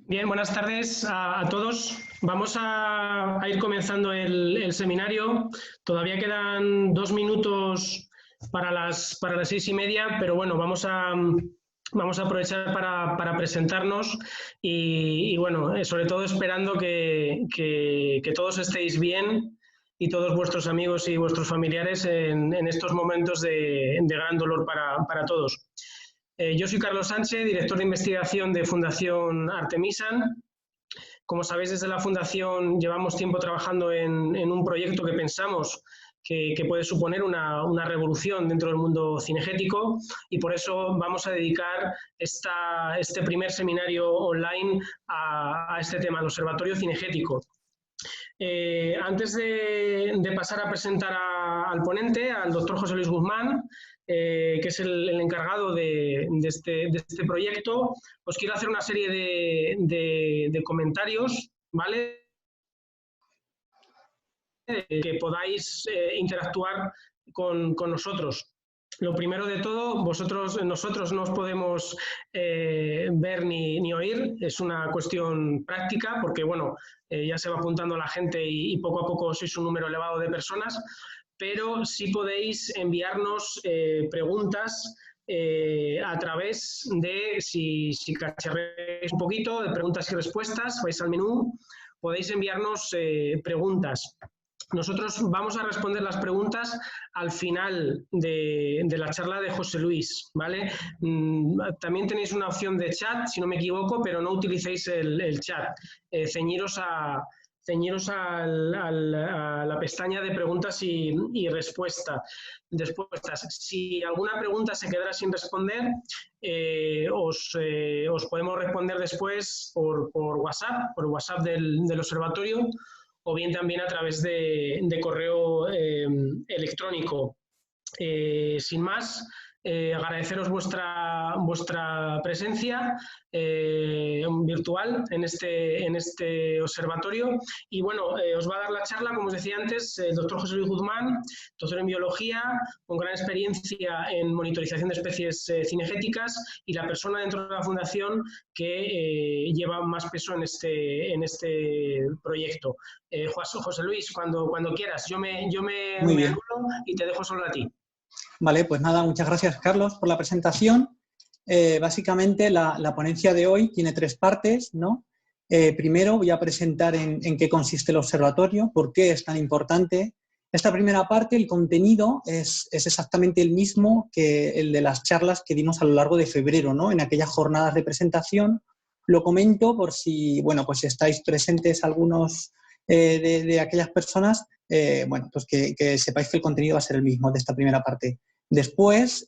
Bien, buenas tardes a todos. Vamos a ir comenzando el seminario. Todavía quedan 2 minutos para las 6:30, pero bueno, vamos a aprovechar para presentarnos y bueno, sobre todo esperando que todos estéis bien y todos vuestros amigos y vuestros familiares en estos momentos de gran dolor para todos. Yo soy Carlos Sánchez, director de investigación de Fundación Artemisan. Como sabéis, desde la Fundación llevamos tiempo trabajando en un proyecto que pensamos que puede suponer una revolución dentro del mundo cinegético, y por eso vamos a dedicar este primer seminario online a este tema, el Observatorio Cinegético. Antes de pasar a presentar al ponente, al doctor José Luis Guzmán, que es el encargado de este proyecto, os quiero hacer una serie de comentarios, ¿vale? Que podáis interactuar con nosotros. Lo primero de todo, nosotros no os podemos ver ni oír, es una cuestión práctica, porque bueno, ya se va apuntando la gente y poco a poco sois un número elevado de personas, pero sí podéis enviarnos preguntas a través de, si cacharréis un poquito, de preguntas y respuestas, vais al menú, podéis enviarnos preguntas. Nosotros vamos a responder las preguntas al final de la charla de José Luis, ¿vale? También tenéis una opción de chat, si no me equivoco, pero no utilicéis el chat. Ceñiros a la pestaña de preguntas y respuestas. Si alguna pregunta se quedara sin responder, os podemos responder después por WhatsApp del observatorio, o bien también a través de correo electrónico. Sin más, agradeceros vuestra presencia virtual en este observatorio. Y bueno, os va a dar la charla, como os decía antes, el doctor José Luis Guzmán, doctor en biología, con gran experiencia en monitorización de especies cinegéticas, y la persona dentro de la Fundación que lleva más peso en este proyecto. José Luis, cuando quieras, yo me anulo y te dejo solo a ti. Vale, pues nada, muchas gracias, Carlos, por la presentación. Básicamente, la ponencia de hoy tiene 3 partes, ¿no? Primero voy a presentar en qué consiste el observatorio, por qué es tan importante. Esta primera parte, el contenido, es exactamente el mismo que el de las charlas que dimos a lo largo de febrero, ¿no? En aquellas jornadas de presentación. Lo comento por si, bueno, pues estáis presentes algunos de aquellas personas, bueno, pues que sepáis que el contenido va a ser el mismo de esta primera parte. Después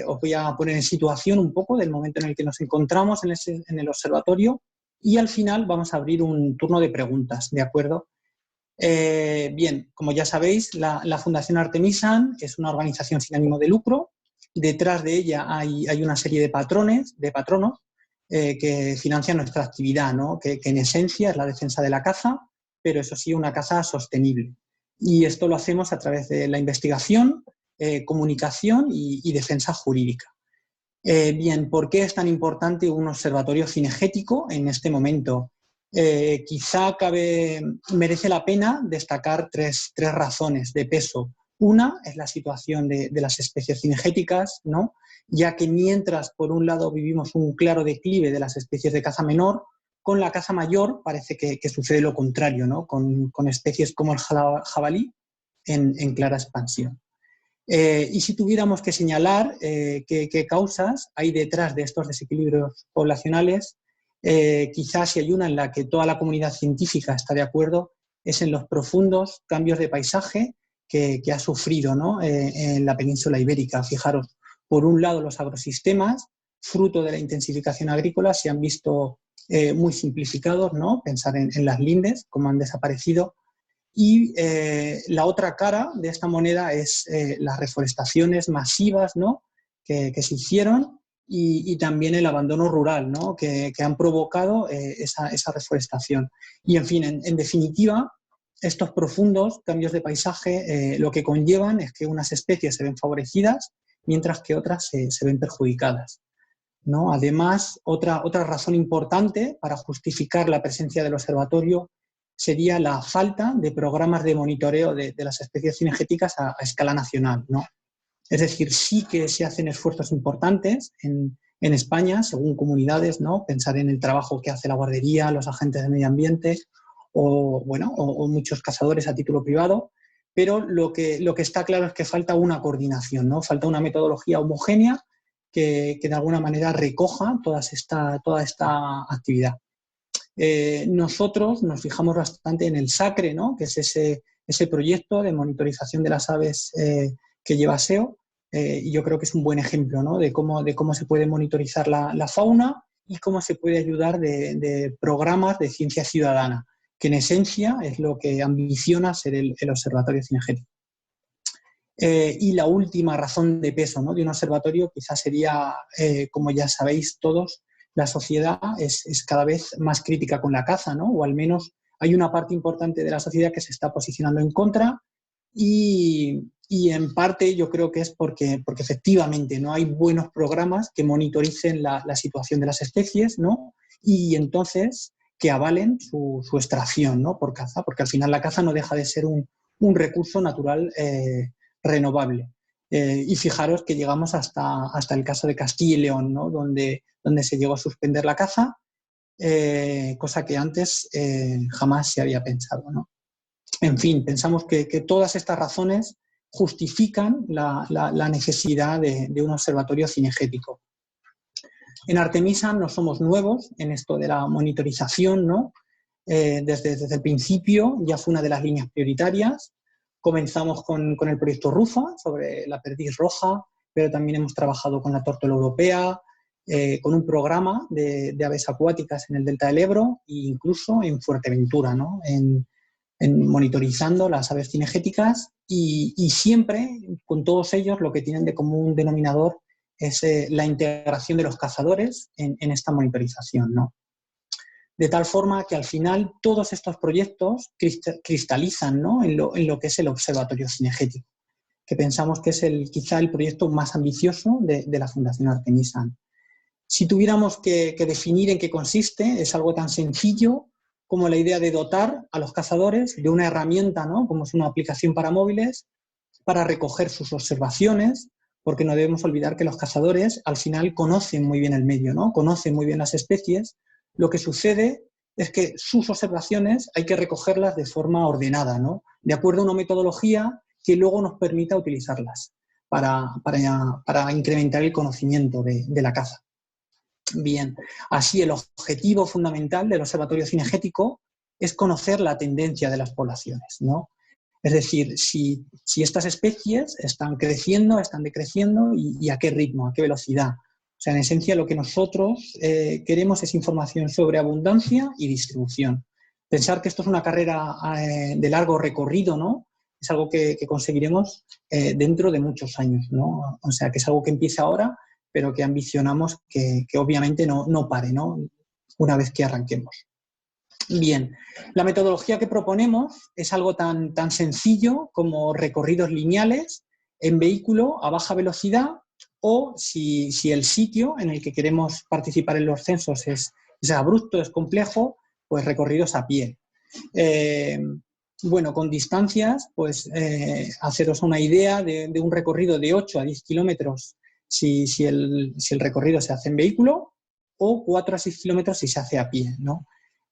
os voy a poner en situación un poco del momento en el que nos encontramos en el observatorio, y al final vamos a abrir un turno de preguntas, ¿de acuerdo? Bien, como ya sabéis, la Fundación Artemisan es una organización sin ánimo de lucro. Detrás de ella hay una serie de patronos que financian nuestra actividad, ¿no? Que en esencia es la defensa de la caza, pero eso sí, una caza sostenible. Y esto lo hacemos a través de la investigación, comunicación y defensa jurídica. Bien, ¿por qué es tan importante un observatorio cinegético en este momento? Quizá merece la pena destacar tres razones de peso. Una es la situación de las especies cinegéticas, ¿no? Ya que mientras por un lado vivimos un claro declive de las especies de caza menor, con la caza mayor parece que sucede lo contrario, ¿no? Con especies como el jabalí en clara expansión. Y si tuviéramos que señalar qué causas hay detrás de estos desequilibrios poblacionales, quizás si hay una en la que toda la comunidad científica está de acuerdo, es en los profundos cambios de paisaje que ha sufrido, ¿no? En la península ibérica. Fijaros, por un lado los agrosistemas, fruto de la intensificación agrícola, se han visto muy simplificados, ¿no? Pensar en las lindes, cómo han desaparecido. Y la otra cara de esta moneda es las reforestaciones masivas, ¿no? que se hicieron, y también el abandono rural, ¿no? que han provocado esa reforestación. Y en fin, en definitiva, estos profundos cambios de paisaje lo que conllevan es que unas especies se ven favorecidas mientras que otras se ven perjudicadas. ¿no? Además, otra razón importante para justificar la presencia del observatorio sería la falta de programas de monitoreo de las especies cinegéticas a escala nacional, ¿no? Es decir, sí que se hacen esfuerzos importantes en España, según comunidades, ¿no? Pensar en el trabajo que hace la guardería, los agentes de medio ambiente o muchos cazadores a título privado, pero lo que está claro es que falta una coordinación, ¿no? Falta una metodología homogénea que de alguna manera recoja toda esta actividad. Nosotros nos fijamos bastante en el SACRE, ¿no? Que es ese proyecto de monitorización de las aves que lleva SEO, y yo creo que es un buen ejemplo, ¿no? de cómo se puede monitorizar la fauna y cómo se puede ayudar de programas de ciencia ciudadana, que en esencia es lo que ambiciona ser el observatorio cinegético. Y la última razón de peso, ¿no? de un observatorio quizás sería, como ya sabéis todos, la sociedad es cada vez más crítica con la caza, ¿no? O al menos hay una parte importante de la sociedad que se está posicionando en contra y en parte yo creo que es porque efectivamente no hay buenos programas que monitoricen la situación de las especies, ¿no? Y entonces que avalen su extracción, ¿no? Por caza, porque al final la caza no deja de ser un recurso natural renovable. Y fijaros que llegamos hasta el caso de Castilla y León, ¿no? donde se llegó a suspender la caza, cosa que antes jamás se había pensado, ¿no? En fin, pensamos que todas estas razones justifican la necesidad de un observatorio cinegético. En Artemisa no somos nuevos en esto de la monitorización, ¿no? Desde el principio ya fue una de las líneas prioritarias. Comenzamos con el proyecto RUFA sobre la perdiz roja, pero también hemos trabajado con la tórtola europea, con un programa de aves acuáticas en el delta del Ebro e incluso en Fuerteventura, ¿no? en monitorizando las aves cinegéticas y siempre con todos ellos lo que tienen de común denominador es la integración de los cazadores en esta monitorización, ¿no? De tal forma que al final todos estos proyectos cristalizan, ¿no? en lo que es el observatorio cinegético, que pensamos que es quizá el proyecto más ambicioso de la Fundación Artemisa. Si tuviéramos que definir en qué consiste, es algo tan sencillo como la idea de dotar a los cazadores de una herramienta, ¿no? Como es una aplicación para móviles, para recoger sus observaciones, porque no debemos olvidar que los cazadores al final conocen muy bien el medio, ¿no? Conocen muy bien las especies. Lo que sucede es que sus observaciones hay que recogerlas de forma ordenada, ¿no? De acuerdo a una metodología que luego nos permita utilizarlas para incrementar el conocimiento de la caza. Bien, así el objetivo fundamental del observatorio cinegético es conocer la tendencia de las poblaciones, ¿no? Es decir, si estas especies están creciendo, están decreciendo y a qué ritmo, a qué velocidad. O sea, en esencia lo que nosotros queremos es información sobre abundancia y distribución. Pensar que esto es una carrera de largo recorrido, ¿no? Es algo que conseguiremos dentro de muchos años, ¿no? O sea, que es algo que empieza ahora, pero que ambicionamos que obviamente no pare, ¿no? Una vez que arranquemos. Bien, la metodología que proponemos es algo tan sencillo como recorridos lineales en vehículo a baja velocidad o si el sitio en el que queremos participar en los censos es abrupto, es complejo, pues recorridos a pie. Bueno, con distancias, pues haceros una idea de un recorrido de 8 a 10 kilómetros si el recorrido se hace en vehículo o 4 a 6 kilómetros si se hace a pie, ¿no?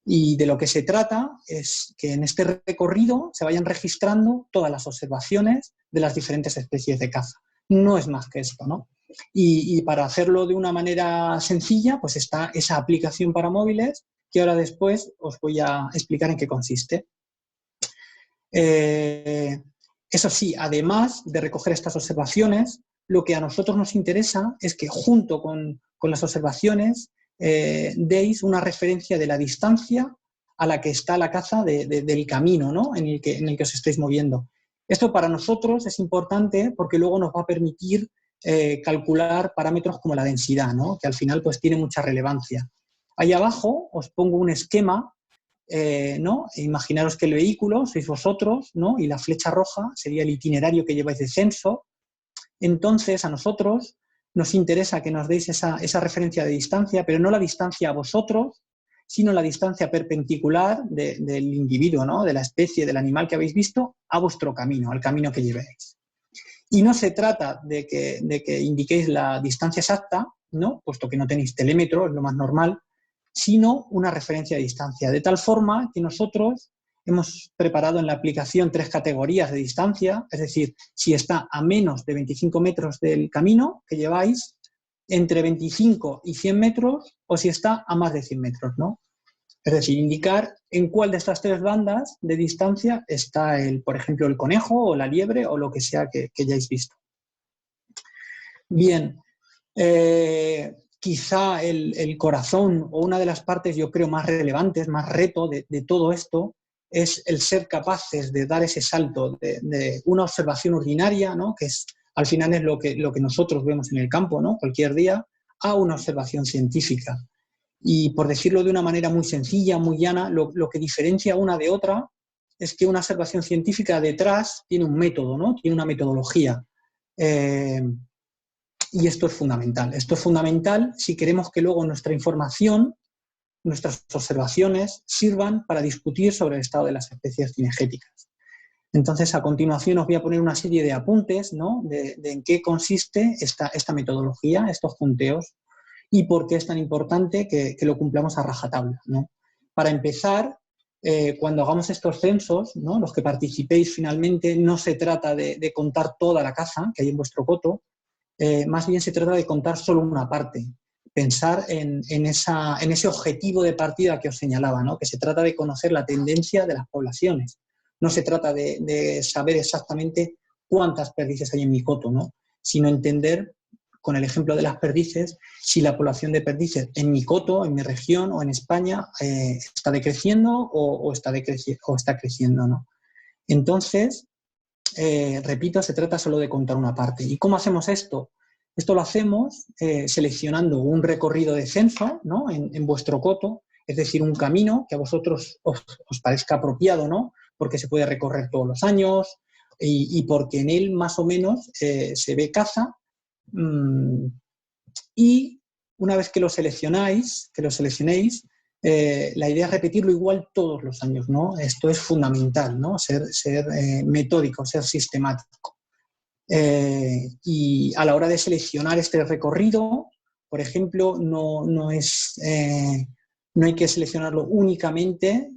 Y de lo que se trata es que en este recorrido se vayan registrando todas las observaciones de las diferentes especies de caza. No es más que esto, ¿no? Y para hacerlo de una manera sencilla, pues está esa aplicación para móviles que ahora después os voy a explicar en qué consiste. Eso sí, además de recoger estas observaciones, lo que a nosotros nos interesa es que junto con las observaciones deis una referencia de la distancia a la que está la caza del camino, ¿no? en el que os estáis moviendo. Esto para nosotros es importante porque luego nos va a permitir calcular parámetros como la densidad, ¿no? Que al final pues tiene mucha relevancia. Ahí abajo os pongo un esquema, ¿no? Imaginaros que el vehículo sois vosotros, ¿no? Y la flecha roja sería el itinerario que lleváis de censo. Entonces a nosotros nos interesa que nos deis esa referencia de distancia, pero no la distancia a vosotros, sino la distancia perpendicular del individuo, ¿no? De la especie, del animal que habéis visto, a vuestro camino, al camino que llevéis. Y no se trata de que indiquéis la distancia exacta, ¿no? Puesto que no tenéis telémetro, es lo más normal, sino una referencia de distancia, de tal forma que nosotros hemos preparado en la aplicación 3 categorías de distancia, es decir, si está a menos de 25 metros del camino que lleváis, entre 25 y 100 metros, o si está a más de 100 metros, ¿no? Es decir, indicar en cuál de estas 3 bandas de distancia está, por ejemplo, el conejo o la liebre o lo que sea que hayáis visto. Bien, quizá el corazón o una de las partes, yo creo, más relevantes, más reto de todo esto, es el ser capaces de dar ese salto de una observación ordinaria, ¿no? Que al final es lo que nosotros vemos en el campo, ¿no? Cualquier día, a una observación científica. Y por decirlo de una manera muy sencilla, muy llana, lo que diferencia una de otra es que una observación científica detrás tiene un método, ¿no? Tiene una metodología. Y esto es fundamental. Esto es fundamental si queremos que luego nuestra información, nuestras observaciones, sirvan para discutir sobre el estado de las especies cinegéticas. Entonces, a continuación os voy a poner una serie de apuntes, ¿no? de en qué consiste esta metodología, estos punteos, y por qué es tan importante que lo cumplamos a rajatabla, ¿no? Para empezar, cuando hagamos estos censos, ¿no? Los que participéis finalmente, no se trata de contar toda la caza que hay en vuestro coto, más bien se trata de contar solo una parte. Pensar en ese objetivo de partida que os señalaba, ¿no? Que se trata de conocer la tendencia de las poblaciones. No se trata de saber exactamente cuántas perdices hay en mi coto, ¿no? Sino entender, con el ejemplo de las perdices, si la población de perdices en mi coto, en mi región o en España está decreciendo o está creciendo, ¿no? Entonces, repito, se trata solo de contar una parte. ¿Y cómo hacemos esto? Esto lo hacemos seleccionando un recorrido de censo, ¿no? en vuestro coto, es decir, un camino que a vosotros os parezca apropiado, ¿no? Porque se puede recorrer todos los años y porque en él más o menos se ve caza. Y una vez que lo seleccionéis, la idea es repetirlo igual todos los años, ¿no? Esto es fundamental, ¿no? Ser metódico, ser sistemático. Y a la hora de seleccionar este recorrido, por ejemplo, no hay que seleccionarlo únicamente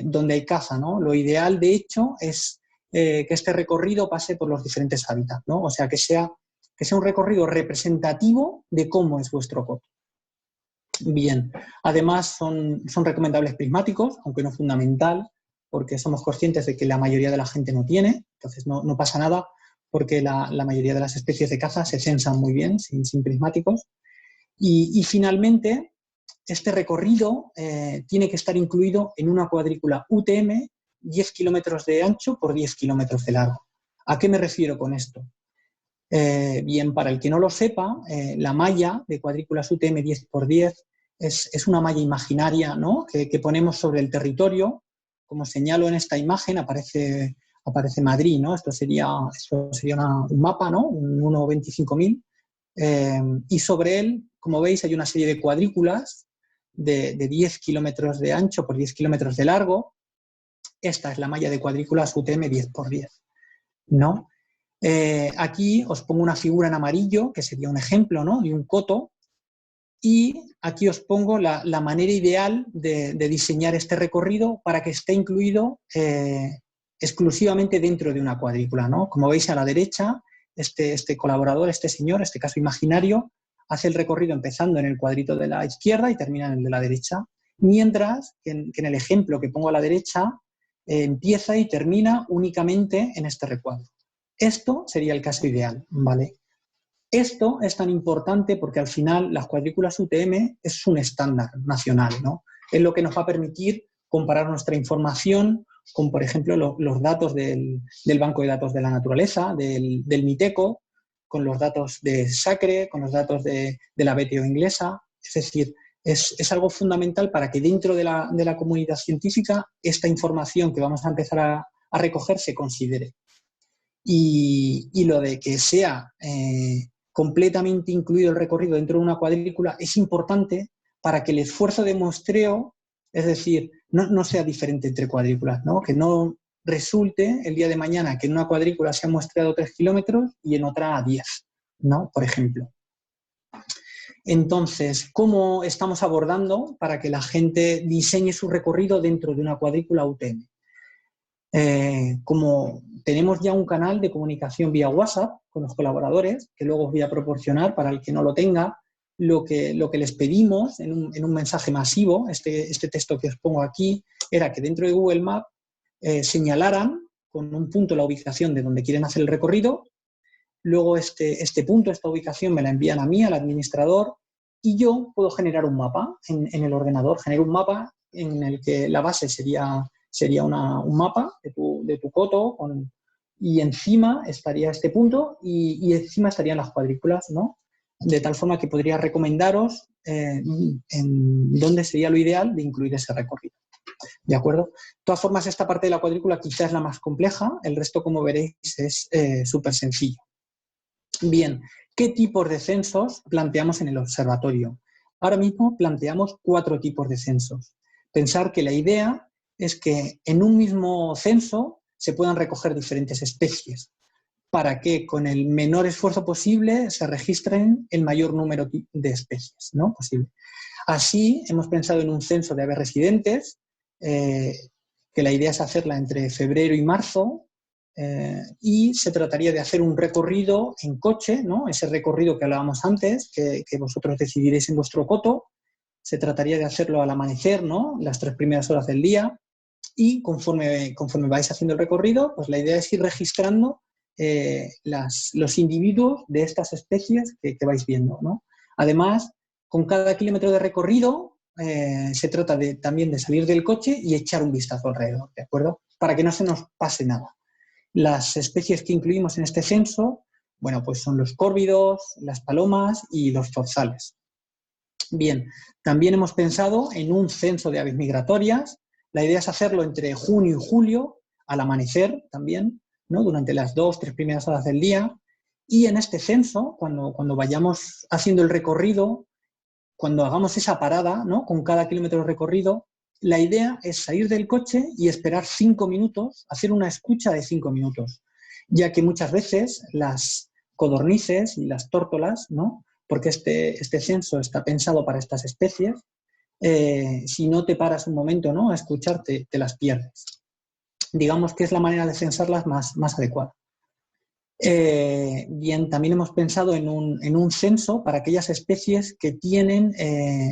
donde hay caza, ¿no? Lo ideal, de hecho, es que este recorrido pase por los diferentes hábitats, ¿no? O sea, que sea un recorrido representativo de cómo es vuestro coto. Bien, además son recomendables prismáticos, aunque no fundamental, porque somos conscientes de que la mayoría de la gente no tiene, entonces no pasa nada, porque la mayoría de las especies de caza se censan muy bien sin prismáticos. Y finalmente, este recorrido tiene que estar incluido en una cuadrícula UTM 10 kilómetros de ancho por 10 kilómetros de largo. ¿A qué me refiero con esto? Bien, para el que no lo sepa, la malla de cuadrículas UTM 10x10 es una malla imaginaria, ¿no? que ponemos sobre el territorio. Como señalo en esta imagen, aparece Madrid, ¿no? Esto sería un mapa, ¿no? Un 1/25.000. Y sobre él, como veis, hay una serie de cuadrículas de 10 kilómetros de ancho por 10 kilómetros de largo. Esta es la malla de cuadrículas UTM 10x10, ¿no? Aquí os pongo una figura en amarillo, que sería un ejemplo, ¿no? De un coto, y aquí os pongo la manera ideal de diseñar este recorrido para que esté incluido exclusivamente dentro de una cuadrícula, ¿no? Como veis a la derecha, este colaborador, este señor, este caso imaginario, hace el recorrido empezando en el cuadrito de la izquierda y termina en el de la derecha, mientras que en el ejemplo que pongo a la derecha empieza y termina únicamente en este recuadro. Esto sería el caso ideal, ¿vale? Esto es tan importante porque al final las cuadrículas UTM es un estándar nacional, ¿no? Es lo que nos va a permitir comparar nuestra información con, por ejemplo, los datos del Banco de Datos de la Naturaleza, del MITECO, con los datos de SACRE, con los datos de la BTO inglesa. Es decir, es algo fundamental para que dentro de la comunidad científica esta información que vamos a empezar a recoger se considere. Y lo de que sea completamente incluido el recorrido dentro de una cuadrícula es importante para que el esfuerzo de muestreo, es decir, no sea diferente entre cuadrículas, ¿no? Que no resulte el día de mañana que en una cuadrícula se ha muestreado 3 kilómetros y en otra 10, ¿no? Por ejemplo. Entonces, ¿cómo estamos abordando para que la gente diseñe su recorrido dentro de una cuadrícula UTM? Como tenemos ya un canal de comunicación vía WhatsApp con los colaboradores, que luego os voy a proporcionar para el que no lo tenga, lo que les pedimos en un mensaje masivo, este texto que os pongo aquí, era que dentro de Google Maps señalaran con un punto la ubicación de donde quieren hacer el recorrido. Luego este punto, esta ubicación me la envían a mí, al administrador, y yo puedo generar un mapa en el ordenador. Genero un mapa en el que la base sería un mapa de tu coto y encima estaría este punto y encima estarían las cuadrículas, ¿no? De tal forma que podría recomendaros en dónde sería lo ideal de incluir ese recorrido. ¿De acuerdo? De todas formas, esta parte de la cuadrícula quizás es la más compleja, el resto, como veréis, es súper sencillo. Bien, ¿qué tipos de censos planteamos en el observatorio? Ahora mismo planteamos 4 tipos de censos. Pensar que la idea es que en un mismo censo se puedan recoger diferentes especies para que con el menor esfuerzo posible se registren el mayor número de especies, ¿no? Posible. Así, hemos pensado en un censo de aves residentes, que la idea es hacerla entre febrero y marzo, y se trataría de hacer un recorrido en coche, ¿no? Ese recorrido que hablábamos antes, que vosotros decidiréis en vuestro coto. Se trataría de hacerlo al amanecer, ¿no? Las 3 primeras horas del día, y conforme vais haciendo el recorrido, pues la idea es ir registrando los individuos de estas especies que vais viendo, ¿no? Además, con cada kilómetro de recorrido se trata también de salir del coche y echar un vistazo alrededor, ¿de acuerdo? Para que no se nos pase nada. Las especies que incluimos en este censo, bueno, pues son los córvidos, las palomas y los zorzales. Bien, también hemos pensado en un censo de aves migratorias. La idea es hacerlo entre junio y julio, al amanecer también, ¿no? Durante las 2-3 primeras horas del día. Y en este censo, cuando vayamos haciendo el recorrido, cuando hagamos esa parada, ¿no? Con cada kilómetro de recorrido, la idea es salir del coche y esperar 5 minutos, hacer una escucha de 5 minutos, ya que muchas veces las codornices y las tórtolas, ¿no? Porque este censo está pensado para estas especies, si no te paras un momento, ¿no? A escucharte, te las pierdes. Digamos que es la manera de censarlas más adecuada. Bien, también hemos pensado en un censo para aquellas especies que tienen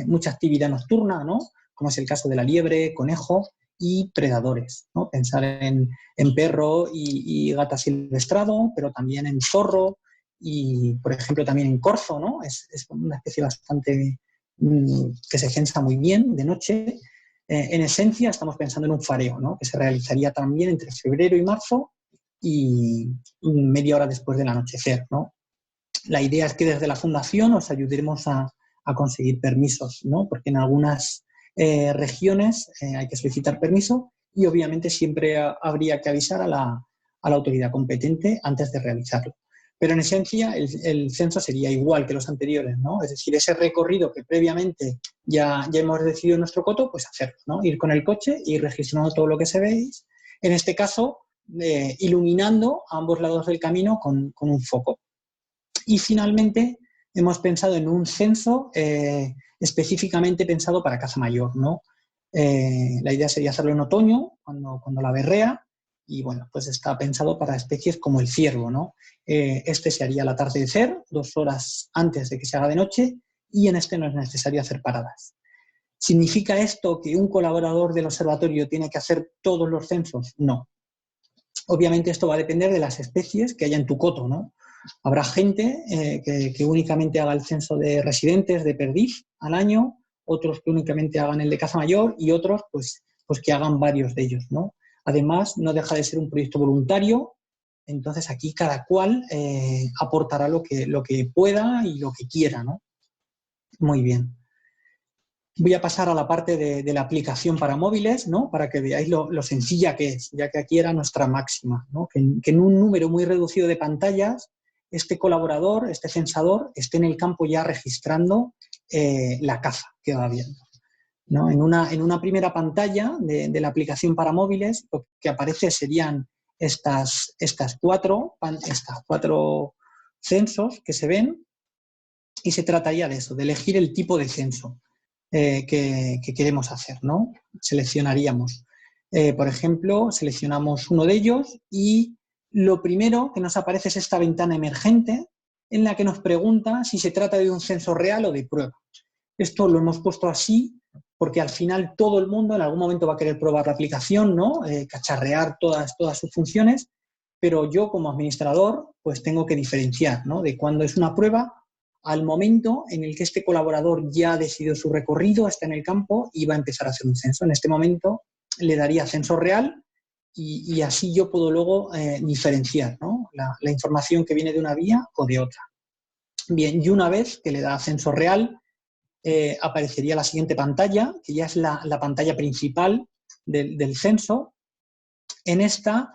mucha actividad nocturna, ¿no? Como es el caso de la liebre, conejo y predadores, ¿no? Pensar en perro y gata silvestrado, pero también en zorro y, por ejemplo, también en corzo, ¿no? Es una especie bastante que se censa muy bien de noche. En esencia, estamos pensando en un fareo, ¿no? Que se realizaría también entre febrero y marzo y media hora después del anochecer, ¿no? La idea es que desde la Fundación os ayudemos a conseguir permisos, ¿no? Porque en algunas regiones hay que solicitar permiso y obviamente siempre habría que avisar a la autoridad competente antes de realizarlo. Pero en esencia el censo sería igual que los anteriores, ¿no? Es decir, ese recorrido que previamente ya hemos decidido en nuestro coto, pues hacerlo, ¿no? Ir con el coche y ir registrando todo lo que se veis. En este caso, iluminando a ambos lados del camino con un foco. Y finalmente hemos pensado en un censo específicamente pensado para caza mayor, ¿no? La idea sería hacerlo en otoño, cuando la berrea, y bueno, pues está pensado para especies como el ciervo, ¿no? Este se haría al atardecer, 2 horas antes de que se haga de noche, y en este no es necesario hacer paradas. ¿Significa esto que un colaborador del observatorio tiene que hacer todos los censos? No. Obviamente esto va a depender de las especies que haya en tu coto, ¿no? Habrá gente que únicamente haga el censo de residentes de perdiz al año, otros que únicamente hagan el de caza mayor y otros pues que hagan varios de ellos, ¿no? Además, no deja de ser un proyecto voluntario, entonces aquí cada cual aportará lo que pueda y lo que quiera, ¿no? Muy bien. Voy a pasar a la parte de la aplicación para móviles, ¿no? Para que veáis lo sencilla que es, ya que aquí era nuestra máxima, ¿no? Que en un número muy reducido de pantallas este colaborador, este censador, esté en el campo ya registrando la caza que va viendo, ¿no? En una primera pantalla de la aplicación para móviles, lo que aparece serían estas cuatro censos que se ven, y se trataría de eso, de elegir el tipo de censo que queremos hacer, ¿no? Seleccionaríamos, por ejemplo, seleccionamos uno de ellos y lo primero que nos aparece es esta ventana emergente en la que nos pregunta si se trata de un censo real o de prueba. Esto lo hemos puesto así porque al final todo el mundo en algún momento va a querer probar la aplicación, ¿no? Cacharrear todas sus funciones, pero yo como administrador pues tengo que diferenciar, ¿no? De cuándo es una prueba al momento en el que este colaborador ya ha decidido su recorrido, está en el campo y va a empezar a hacer un censo. En este momento le daría censo real y así yo puedo luego diferenciar, ¿no? la información que viene de una vía o de otra. Bien, y una vez que le da censo real, aparecería la siguiente pantalla, que ya es la pantalla principal del censo. En esta,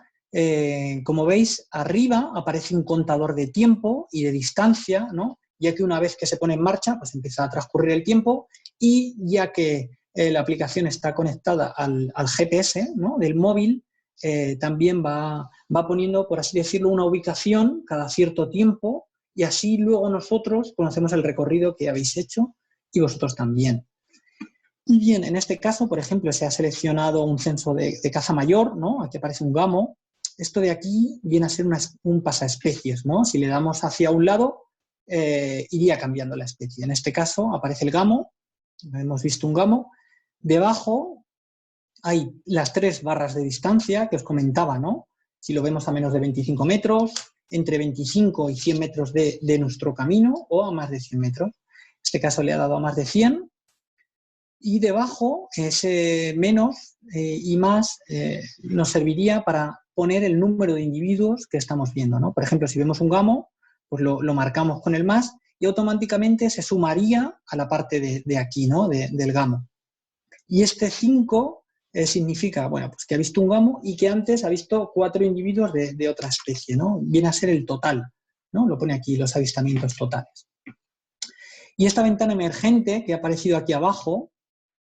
como veis, arriba aparece un contador de tiempo y de distancia, ¿no? Ya que una vez que se pone en marcha, pues empieza a transcurrir el tiempo y ya que la aplicación está conectada al GPS, ¿no? Del móvil, también va poniendo, por así decirlo, una ubicación cada cierto tiempo y así luego nosotros conocemos el recorrido que habéis hecho y vosotros también. Y bien, en este caso, por ejemplo, se ha seleccionado un censo de caza mayor, ¿no? Aquí aparece un gamo. Esto de aquí viene a ser un pasaespecies, ¿no? Si le damos hacia un lado, iría cambiando la especie. En este caso aparece el gamo, hemos visto un gamo. Debajo hay las 3 barras de distancia que os comentaba, ¿no? Si lo vemos a menos de 25 metros, entre 25 y 100 metros de nuestro camino o a más de 100 metros. En este caso le ha dado a más de 100. Y debajo, ese menos y más nos serviría para poner el número de individuos que estamos viendo, ¿no? Por ejemplo, si vemos un gamo, pues lo marcamos con el más y automáticamente se sumaría a la parte de aquí, ¿no? Del gamo. Y este 5 significa, bueno, pues que ha visto un gamo y que antes ha visto 4 individuos de otra especie, ¿no? Viene a ser el total, ¿no? Lo pone aquí, los avistamientos totales. Y esta ventana emergente que ha aparecido aquí abajo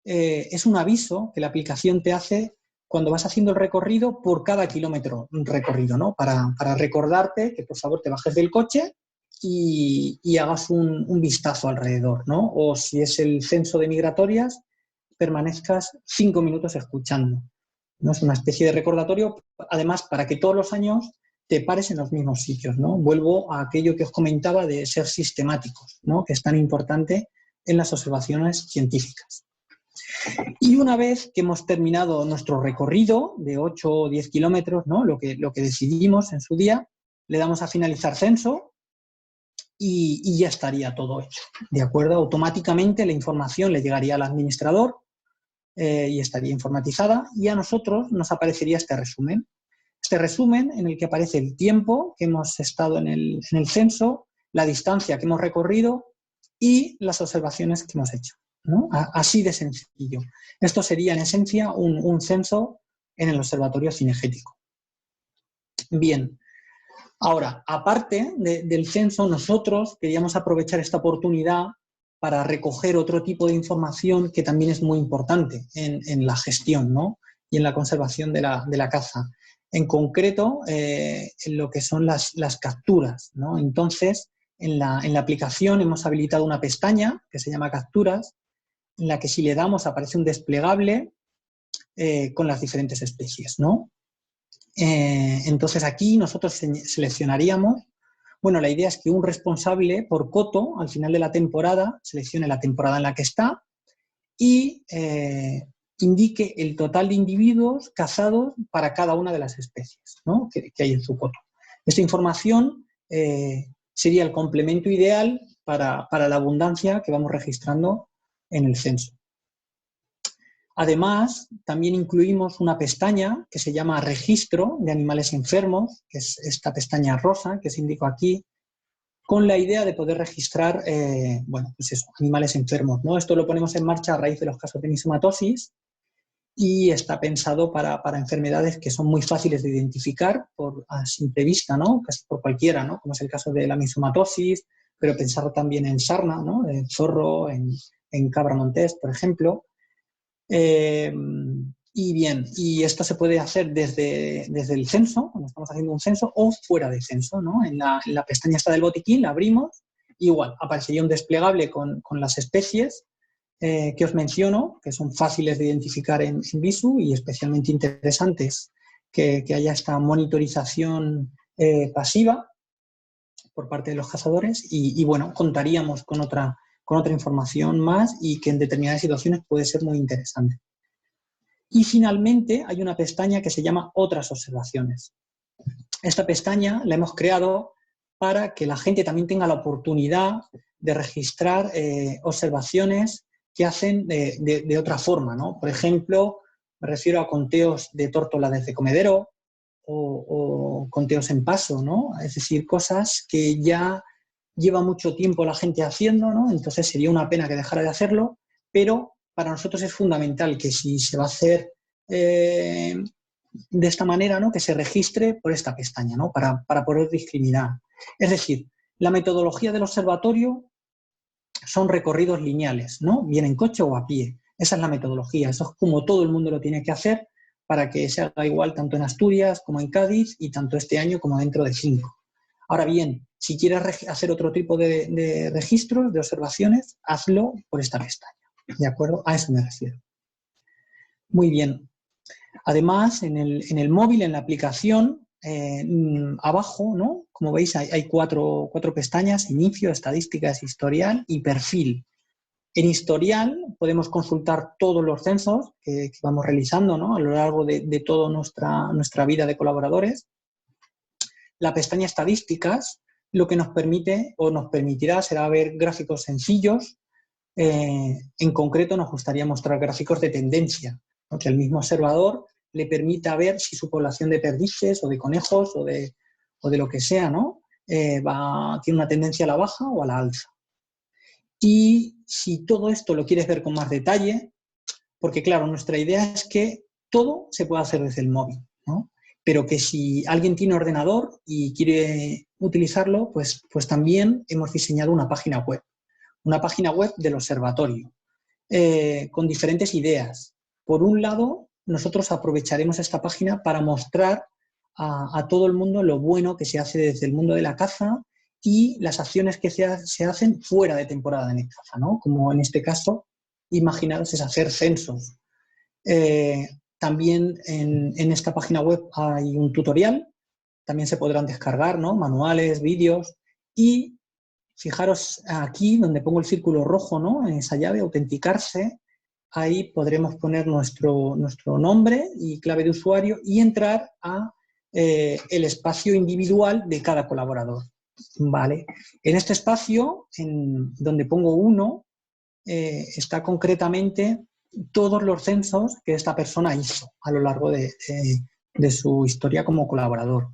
es un aviso que la aplicación te hace cuando vas haciendo el recorrido por cada kilómetro recorrido, ¿no? Para recordarte que por favor te bajes del coche y hagas un vistazo alrededor, ¿no? O si es el censo de migratorias, permanezcas 5 minutos escuchando, ¿no? Es una especie de recordatorio, además, para que todos los años te pares en los mismos sitios, ¿no? Vuelvo a aquello que os comentaba de ser sistemáticos, ¿no? Que es tan importante en las observaciones científicas. Y una vez que hemos terminado nuestro recorrido de 8 o 10 kilómetros, ¿no? Lo que decidimos en su día, le damos a finalizar censo y ya estaría todo hecho, ¿de acuerdo? Automáticamente la información le llegaría al administrador y estaría informatizada y a nosotros nos aparecería este resumen. Este resumen en el que aparece el tiempo que hemos estado en el censo, la distancia que hemos recorrido y las observaciones que hemos hecho, ¿no? Así de sencillo. Esto sería en esencia un censo en el observatorio cinegético. Bien, ahora, aparte del censo, nosotros queríamos aprovechar esta oportunidad para recoger otro tipo de información que también es muy importante en la gestión, ¿no? Y en la conservación de la caza. En concreto, en lo que son las capturas, ¿no? Entonces, en la aplicación hemos habilitado una pestaña que se llama Capturas, en la que si le damos aparece un desplegable con las diferentes especies, ¿no? Entonces aquí nosotros seleccionaríamos, bueno, la idea es que un responsable por coto al final de la temporada seleccione la temporada en la que está y indique el total de individuos cazados para cada una de las especies, ¿no? que hay en su coto. Esta información sería el complemento ideal para la abundancia que vamos registrando en el censo. Además, también incluimos una pestaña que se llama Registro de animales enfermos, que es esta pestaña rosa que os indico aquí, con la idea de poder registrar bueno, pues eso, animales enfermos, ¿no? Esto lo ponemos en marcha a raíz de los casos de misomatosis y está pensado para enfermedades que son muy fáciles de identificar a simple vista, ¿no? Casi por cualquiera, ¿no? Como es el caso de la mixomatosis, pero pensar también en sarna, ¿no? En zorro, en cabra montés, por ejemplo. Y bien, y esto se puede hacer desde el censo, cuando estamos haciendo un censo, o fuera de censo, ¿no? En la pestaña esta del botiquín la abrimos, igual, aparecería un desplegable con las especies que os menciono, que son fáciles de identificar en Visu y especialmente interesantes que haya esta monitorización pasiva por parte de los cazadores y bueno, contaríamos con otra información más y que en determinadas situaciones puede ser muy interesante. Y finalmente hay una pestaña que se llama Otras observaciones. Esta pestaña la hemos creado para que la gente también tenga la oportunidad de registrar observaciones que hacen de otra forma, ¿no? Por ejemplo, me refiero a conteos de tórtola desde comedero o conteos en paso, ¿no? Es decir, cosas que ya lleva mucho tiempo la gente haciendo, ¿no? Entonces sería una pena que dejara de hacerlo, pero para nosotros es fundamental que si se va a hacer de esta manera, ¿no? Que se registre por esta pestaña, ¿no? Para poder discriminar. Es decir, la metodología del observatorio son recorridos lineales, ¿no? Bien en coche o a pie. Esa es la metodología. Eso es como todo el mundo lo tiene que hacer para que se haga igual tanto en Asturias como en Cádiz y tanto este año como dentro de 5. Ahora bien, si quieres hacer otro tipo de registros, de observaciones, hazlo por esta pestaña. ¿De acuerdo? A eso me refiero. Muy bien. Además, en el móvil, en la aplicación, abajo, ¿no? Como veis, hay cuatro pestañas: inicio, estadísticas, historial y perfil. En historial podemos consultar todos los censos que vamos realizando, ¿no? A lo largo de toda nuestra vida de colaboradores. La pestaña estadísticas lo que nos permite o nos permitirá será ver gráficos sencillos. En concreto nos gustaría mostrar gráficos de tendencia, ¿no? Que el mismo observador le permita ver si su población de perdices o de conejos o de lo que sea, ¿no? Tiene una tendencia a la baja o a la alza. Y si todo esto lo quieres ver con más detalle, porque claro, nuestra idea es que todo se puede hacer desde el móvil, ¿no? Pero que si alguien tiene ordenador y quiere utilizarlo, pues también hemos diseñado una página web del observatorio, con diferentes ideas. Por un lado, nosotros aprovecharemos esta página para mostrar a todo el mundo lo bueno que se hace desde el mundo de la caza y las acciones que se hacen fuera de temporada de caza, ¿no? Como en este caso, imaginaros, es hacer censos. También en esta página web hay un tutorial, también se podrán descargar, ¿no? Manuales, vídeos, y fijaros aquí donde pongo el círculo rojo, ¿no? En esa llave, autenticarse, ahí podremos poner nuestro nombre y clave de usuario y entrar a el espacio individual de cada colaborador. Vale. En este espacio, donde pongo 1, está concretamente todos los censos que esta persona hizo a lo largo de su historia como colaborador.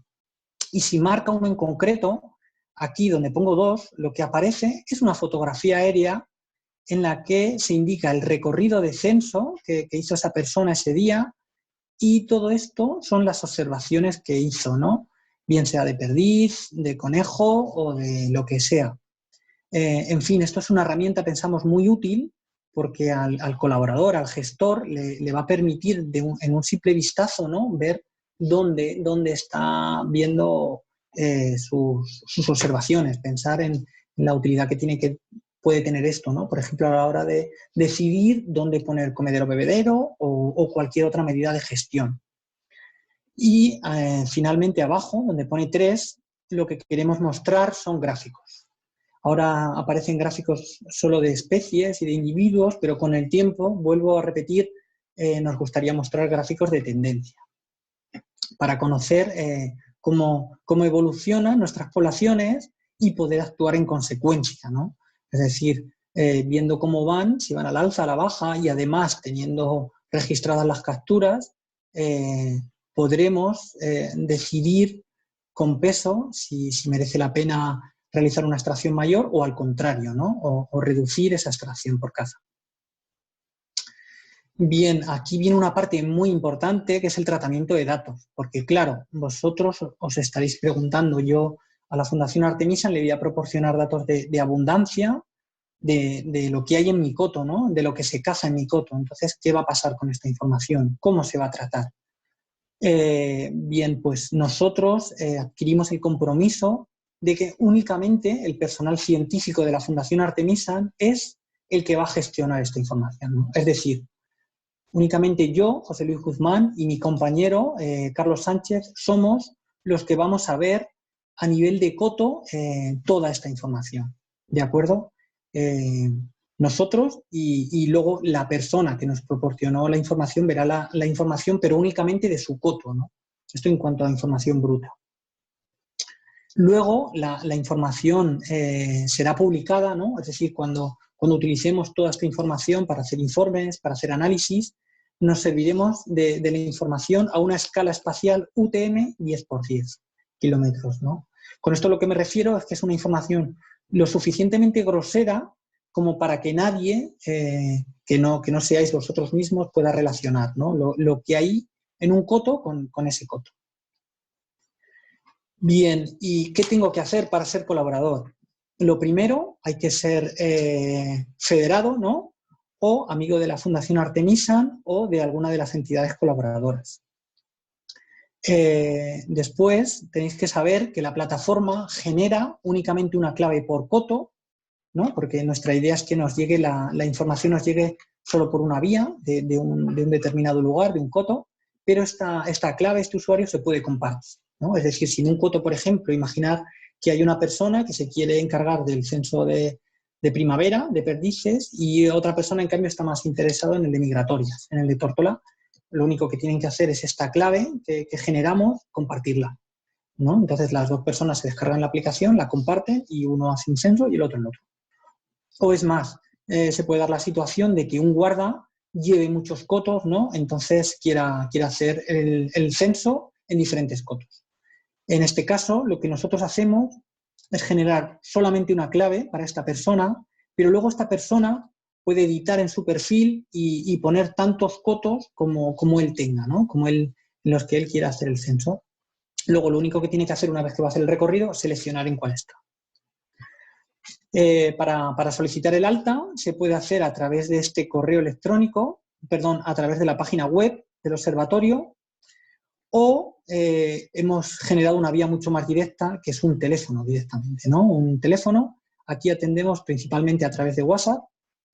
Y si marca uno en concreto, aquí donde pongo 2, lo que aparece es una fotografía aérea en la que se indica el recorrido de censo que hizo esa persona ese día, y todo esto son las observaciones que hizo, ¿no? Bien sea de perdiz, de conejo o de lo que sea. En fin, esto es una herramienta, pensamos, muy útil porque al colaborador, al gestor, le va a permitir en un simple vistazo, ¿no? Ver dónde está viendo sus observaciones, pensar en la utilidad que puede tener esto, ¿no? Por ejemplo, a la hora de decidir dónde poner comedero bebedero o cualquier otra medida de gestión. Y finalmente abajo, donde pone 3, lo que queremos mostrar son gráficos. Ahora aparecen gráficos solo de especies y de individuos, pero con el tiempo, vuelvo a repetir, nos gustaría mostrar gráficos de tendencia para conocer cómo evolucionan nuestras poblaciones y poder actuar en consecuencia, ¿no? Es decir, viendo cómo van, si van al alza, a la baja, y además teniendo registradas las capturas, podremos decidir con peso si merece la pena realizar una extracción mayor o al contrario, ¿no? O reducir esa extracción por caza. Bien, aquí viene una parte muy importante que es el tratamiento de datos, porque claro, vosotros os estaréis preguntando, yo a la Fundación Artemisa le voy a proporcionar datos de abundancia, de lo que hay en mi coto, ¿no? De lo que se caza en mi coto. Entonces, ¿qué va a pasar con esta información? ¿Cómo se va a tratar? Bien, pues nosotros adquirimos el compromiso de que únicamente el personal científico de la Fundación Artemisa es el que va a gestionar esta información, ¿no? Es decir, únicamente yo, José Luis Guzmán, y mi compañero, Carlos Sánchez, somos los que vamos a ver a nivel de coto toda esta información, ¿de acuerdo? Nosotros y luego la persona que nos proporcionó la información verá la información, pero únicamente de su coto, ¿no? Esto en cuanto a información bruta. Luego, la información será publicada, ¿no? Es decir, cuando utilicemos toda esta información para hacer informes, para hacer análisis, nos serviremos de la información a una escala espacial UTM 10×10 kilómetros, ¿no? Con esto lo que me refiero es que es una información lo suficientemente grosera como para que nadie, que no seáis vosotros mismos, pueda relacionar, ¿no? Lo que hay en un coto con ese coto. Bien, ¿y qué tengo que hacer para ser colaborador? Lo primero, hay que ser federado, ¿no? O amigo de la Fundación Artemisa o de alguna de las entidades colaboradoras. Después, tenéis que saber que la plataforma genera únicamente una clave por coto, ¿no? Porque nuestra idea es que nos llegue la información nos llegue solo por una vía de un determinado lugar, de un coto, pero esta clave, este usuario, se puede compartir, ¿no? Es decir, si en un coto, por ejemplo, imaginar que hay una persona que se quiere encargar del censo de primavera, de perdices, y otra persona, en cambio, está más interesada en el de migratorias, en el de tórtola. Lo único que tienen que hacer es esta clave que generamos, compartirla, ¿no? Entonces, las dos personas se descargan la aplicación, la comparten y uno hace un censo y el otro el otro. O es más, se puede dar la situación de que un guarda lleve muchos cotos, ¿no? Entonces quiera hacer el censo en diferentes cotos. En este caso, lo que nosotros hacemos es generar solamente una clave para esta persona, pero luego esta persona puede editar en su perfil y poner tantos cotos como él tenga, ¿no? En los que él quiera hacer el censo. Luego, lo único que tiene que hacer una vez que va a hacer el recorrido es seleccionar en cuál está. Para solicitar el alta se puede hacer a través de este correo electrónico, a través de la página web del observatorio, o hemos generado una vía mucho más directa, que es un teléfono directamente, ¿no? Un teléfono, aquí atendemos principalmente a través de WhatsApp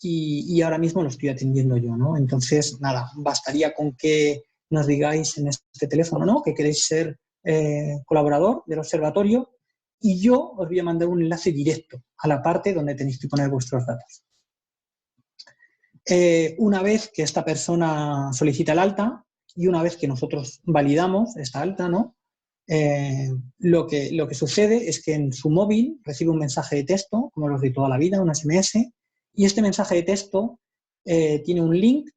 y ahora mismo lo estoy atendiendo yo, ¿no? Entonces, nada, bastaría con que nos digáis en este teléfono, ¿no?, que queréis ser colaborador del observatorio, y yo os voy a mandar un enlace directo a la parte donde tenéis que poner vuestros datos. Una vez que esta persona solicita el alta y una vez que nosotros validamos esta alta, ¿no?, lo que sucede es que en su móvil recibe un mensaje de texto, como los de toda la vida, un SMS, y este mensaje de texto tiene un link,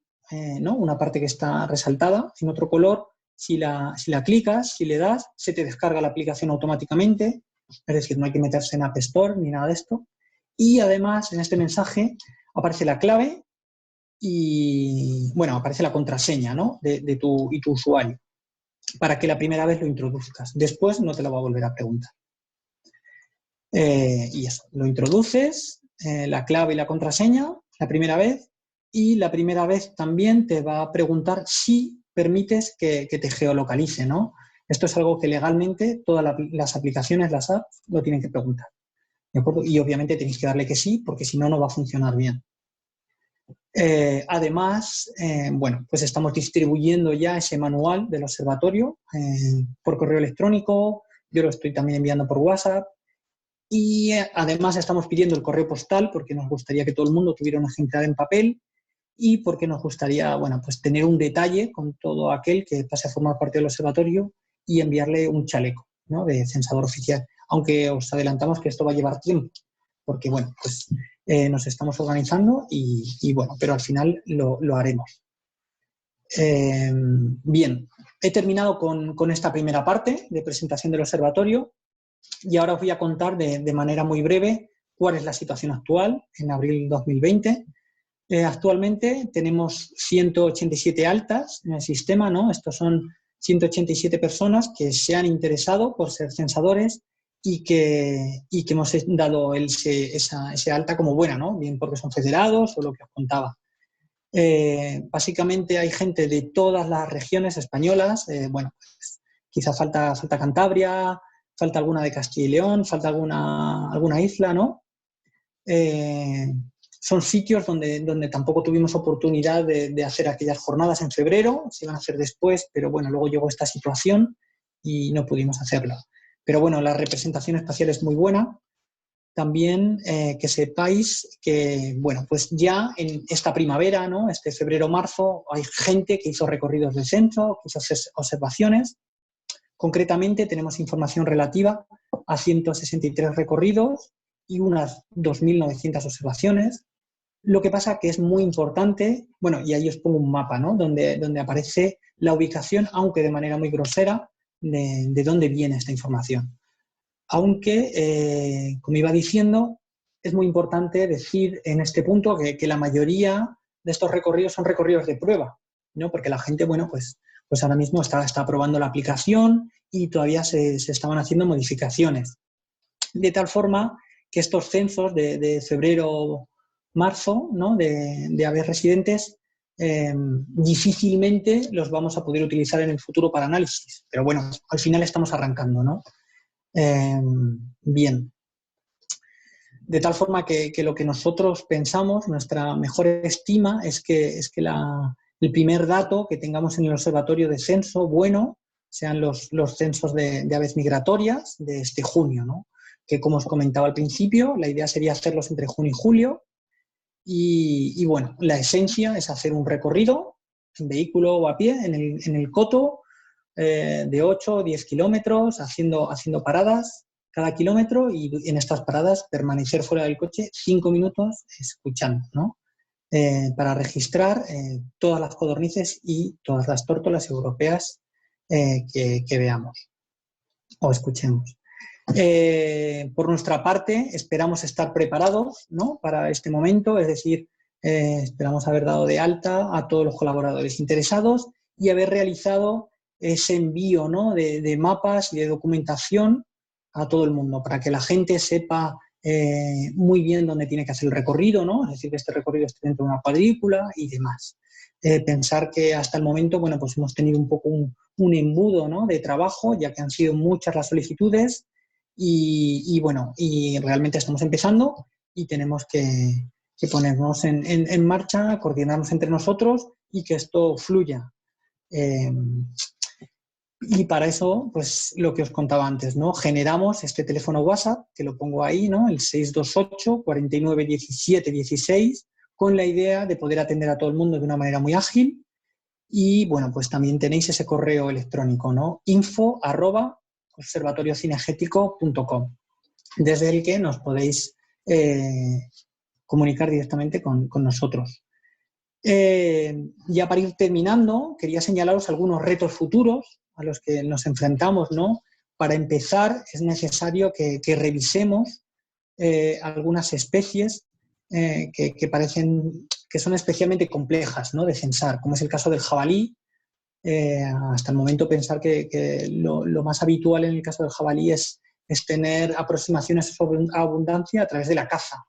¿no?, una parte que está resaltada en otro color. Si la clicas, si le das, se te descarga la aplicación automáticamente. Es decir, no hay que meterse en App Store ni nada de esto. Y además, en este mensaje aparece la clave y, bueno, aparece la contraseña, ¿no?, y tu usuario, para que la primera vez lo introduzcas. Después no te lo va a volver a preguntar. Y eso, lo introduces, la clave y la contraseña, la primera vez, y la primera vez también te va a preguntar si permites que te geolocalice, ¿no? Esto es algo que legalmente todas las aplicaciones, las apps, lo tienen que preguntar, ¿de acuerdo? Y obviamente tenéis que darle que sí, porque si no, no va a funcionar bien. Además, bueno, pues estamos distribuyendo ya ese manual del observatorio por correo electrónico, yo lo estoy también enviando por WhatsApp, y además estamos pidiendo el correo postal porque nos gustaría que todo el mundo tuviera un ejemplar en papel y porque nos gustaría, bueno, pues tener un detalle con todo aquel que pase a formar parte del observatorio y enviarle un chaleco, ¿no?, de censador oficial. Aunque os adelantamos que esto va a llevar tiempo, porque, bueno, pues nos estamos organizando y bueno, pero al final lo haremos. Bien, he terminado con esta primera parte de presentación del observatorio y ahora os voy a contar de manera muy breve cuál es la situación actual en abril 2020. Actualmente tenemos 187 altas en el sistema, ¿no? Estos son 187 personas que se han interesado por ser censadores y que hemos dado ese alta como buena, ¿no? Bien porque son federados o lo que os contaba. Básicamente hay gente de todas las regiones españolas, bueno, pues, quizá falta Cantabria, falta alguna de Castilla y León, falta alguna isla, ¿no? Son sitios donde tampoco tuvimos oportunidad de hacer aquellas jornadas en febrero, se iban a hacer después, pero bueno, luego llegó esta situación y no pudimos hacerlo. Pero bueno, la representación espacial es muy buena. También que sepáis que, bueno, pues ya en esta primavera, ¿no? Este febrero-marzo, hay gente que hizo recorridos de censo, que hizo observaciones. Concretamente tenemos información relativa a 163 recorridos y unas 2.900 observaciones. Lo que pasa que es muy importante, bueno, y ahí os pongo un mapa, ¿no? Donde aparece la ubicación, aunque de manera muy grosera, de dónde viene esta información. Aunque, como iba diciendo, es muy importante decir en este punto que la mayoría de estos recorridos son recorridos de prueba, ¿no? Porque la gente, bueno, pues ahora mismo está probando la aplicación y todavía se estaban haciendo modificaciones. De tal forma que estos censos de febrero-marzo, ¿no? de aves residentes, difícilmente los vamos a poder utilizar en el futuro para análisis. Pero bueno, al final estamos arrancando, ¿no? Bien. De tal forma que lo que nosotros pensamos, nuestra mejor estima, es que el primer dato que tengamos en el observatorio de censo bueno sean los censos de aves migratorias de este junio, ¿no? Que como os comentaba al principio, la idea sería hacerlos entre junio y julio. Y bueno, la esencia es hacer un recorrido en vehículo o a pie en el coto de 8 o 10 kilómetros, haciendo paradas cada kilómetro y en estas paradas permanecer fuera del coche 5 minutos escuchando, ¿no? Para registrar todas las codornices y todas las tórtolas europeas que veamos o escuchemos. Por nuestra parte, esperamos estar preparados, ¿no? Para este momento, es decir, esperamos haber dado de alta a todos los colaboradores interesados y haber realizado ese envío, ¿no? de mapas y de documentación a todo el mundo, para que la gente sepa muy bien dónde tiene que hacer el recorrido, ¿no? Es decir, que este recorrido esté dentro de una cuadrícula y demás. Pensar que hasta el momento, bueno, pues hemos tenido un poco un embudo, ¿no? de trabajo, ya que han sido muchas las solicitudes y bueno, y realmente estamos empezando y tenemos que ponernos en marcha, coordinarnos entre nosotros y que esto fluya. Y para eso, pues lo que os contaba antes, ¿no? Generamos este teléfono WhatsApp, que lo pongo ahí, ¿no? El 628 49 17 16, con la idea de poder atender a todo el mundo de una manera muy ágil. Y bueno, pues también tenéis ese correo electrónico, ¿no? info@observatoriocinegético.com, desde el que nos podéis comunicar directamente con nosotros. Ya para ir terminando, quería señalaros algunos retos futuros a los que nos enfrentamos, ¿no? Para empezar, es necesario que revisemos algunas especies que parecen que son especialmente complejas, ¿no? de censar, como es el caso del jabalí. Hasta el momento pensar que lo más habitual en el caso del jabalí es tener aproximaciones sobre abundancia a través de la caza,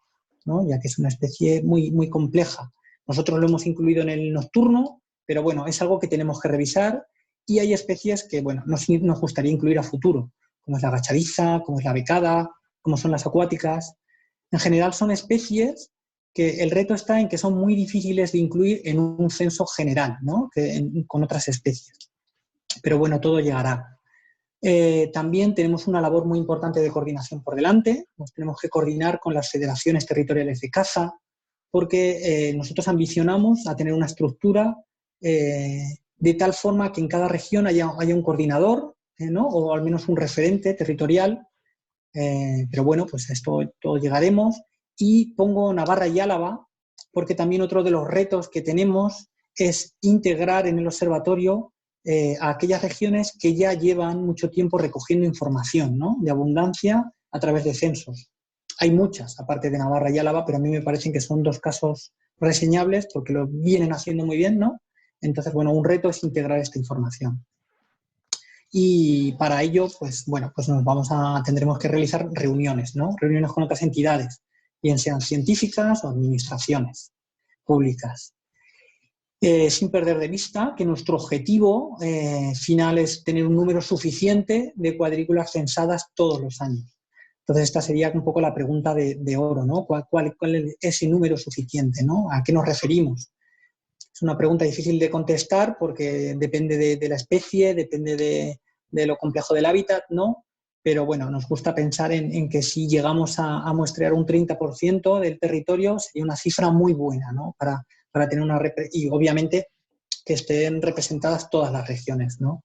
¿no? Ya que es una especie muy, muy compleja. Nosotros lo hemos incluido en el nocturno, pero bueno, es algo que tenemos que revisar y hay especies que, bueno, nos gustaría incluir a futuro, como es la agachadiza, como es la becada, como son las acuáticas. En general son especies que el reto está en que son muy difíciles de incluir en un censo general, ¿no? Con otras especies. Pero bueno, todo llegará. También tenemos una labor muy importante de coordinación por delante. Nos tenemos que coordinar con las federaciones territoriales de caza, porque nosotros ambicionamos a tener una estructura de tal forma que en cada región haya un coordinador, ¿no? O al menos un referente territorial. Pero bueno, pues a esto todo llegaremos. Y pongo Navarra y Álava, porque también otro de los retos que tenemos es integrar en el observatorio a aquellas regiones que ya llevan mucho tiempo recogiendo información, ¿no? de abundancia a través de censos. Hay muchas, aparte de Navarra y Álava, pero a mí me parecen que son dos casos reseñables porque lo vienen haciendo muy bien, ¿no? Entonces, bueno, un reto es integrar esta información. Y para ello, pues bueno, pues tendremos que realizar reuniones, ¿no? Reuniones con otras entidades, bien sean científicas o administraciones públicas. Sin perder de vista que nuestro objetivo final es tener un número suficiente de cuadrículas censadas todos los años. Entonces, esta sería un poco la pregunta de oro, ¿no? ¿Cuál es ese número suficiente, ¿no? ¿A qué nos referimos? Es una pregunta difícil de contestar porque depende de la especie, depende de lo complejo del hábitat, ¿no? Pero bueno, nos gusta pensar en que si llegamos a muestrear un 30% del territorio sería una cifra muy buena, ¿no? Para tener y obviamente que estén representadas todas las regiones, ¿no?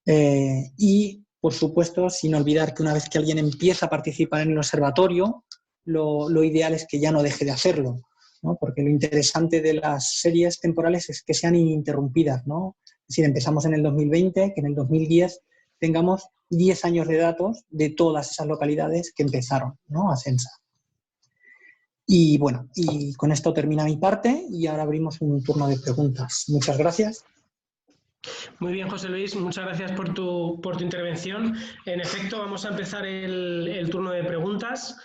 Y, por supuesto, sin olvidar que una vez que alguien empieza a participar en el observatorio, lo ideal es que ya no deje de hacerlo, ¿no? Porque lo interesante de las series temporales es que sean ininterrumpidas, ¿no? Es decir, empezamos en el 2020, que en el 2010 tengamos 10 años de datos de todas esas localidades que empezaron, ¿no? A censar. Y bueno, y con esto termina mi parte y ahora abrimos un turno de preguntas. Muchas gracias. Muy bien, José Luis, muchas gracias por tu intervención. En efecto, vamos a empezar el turno de preguntas.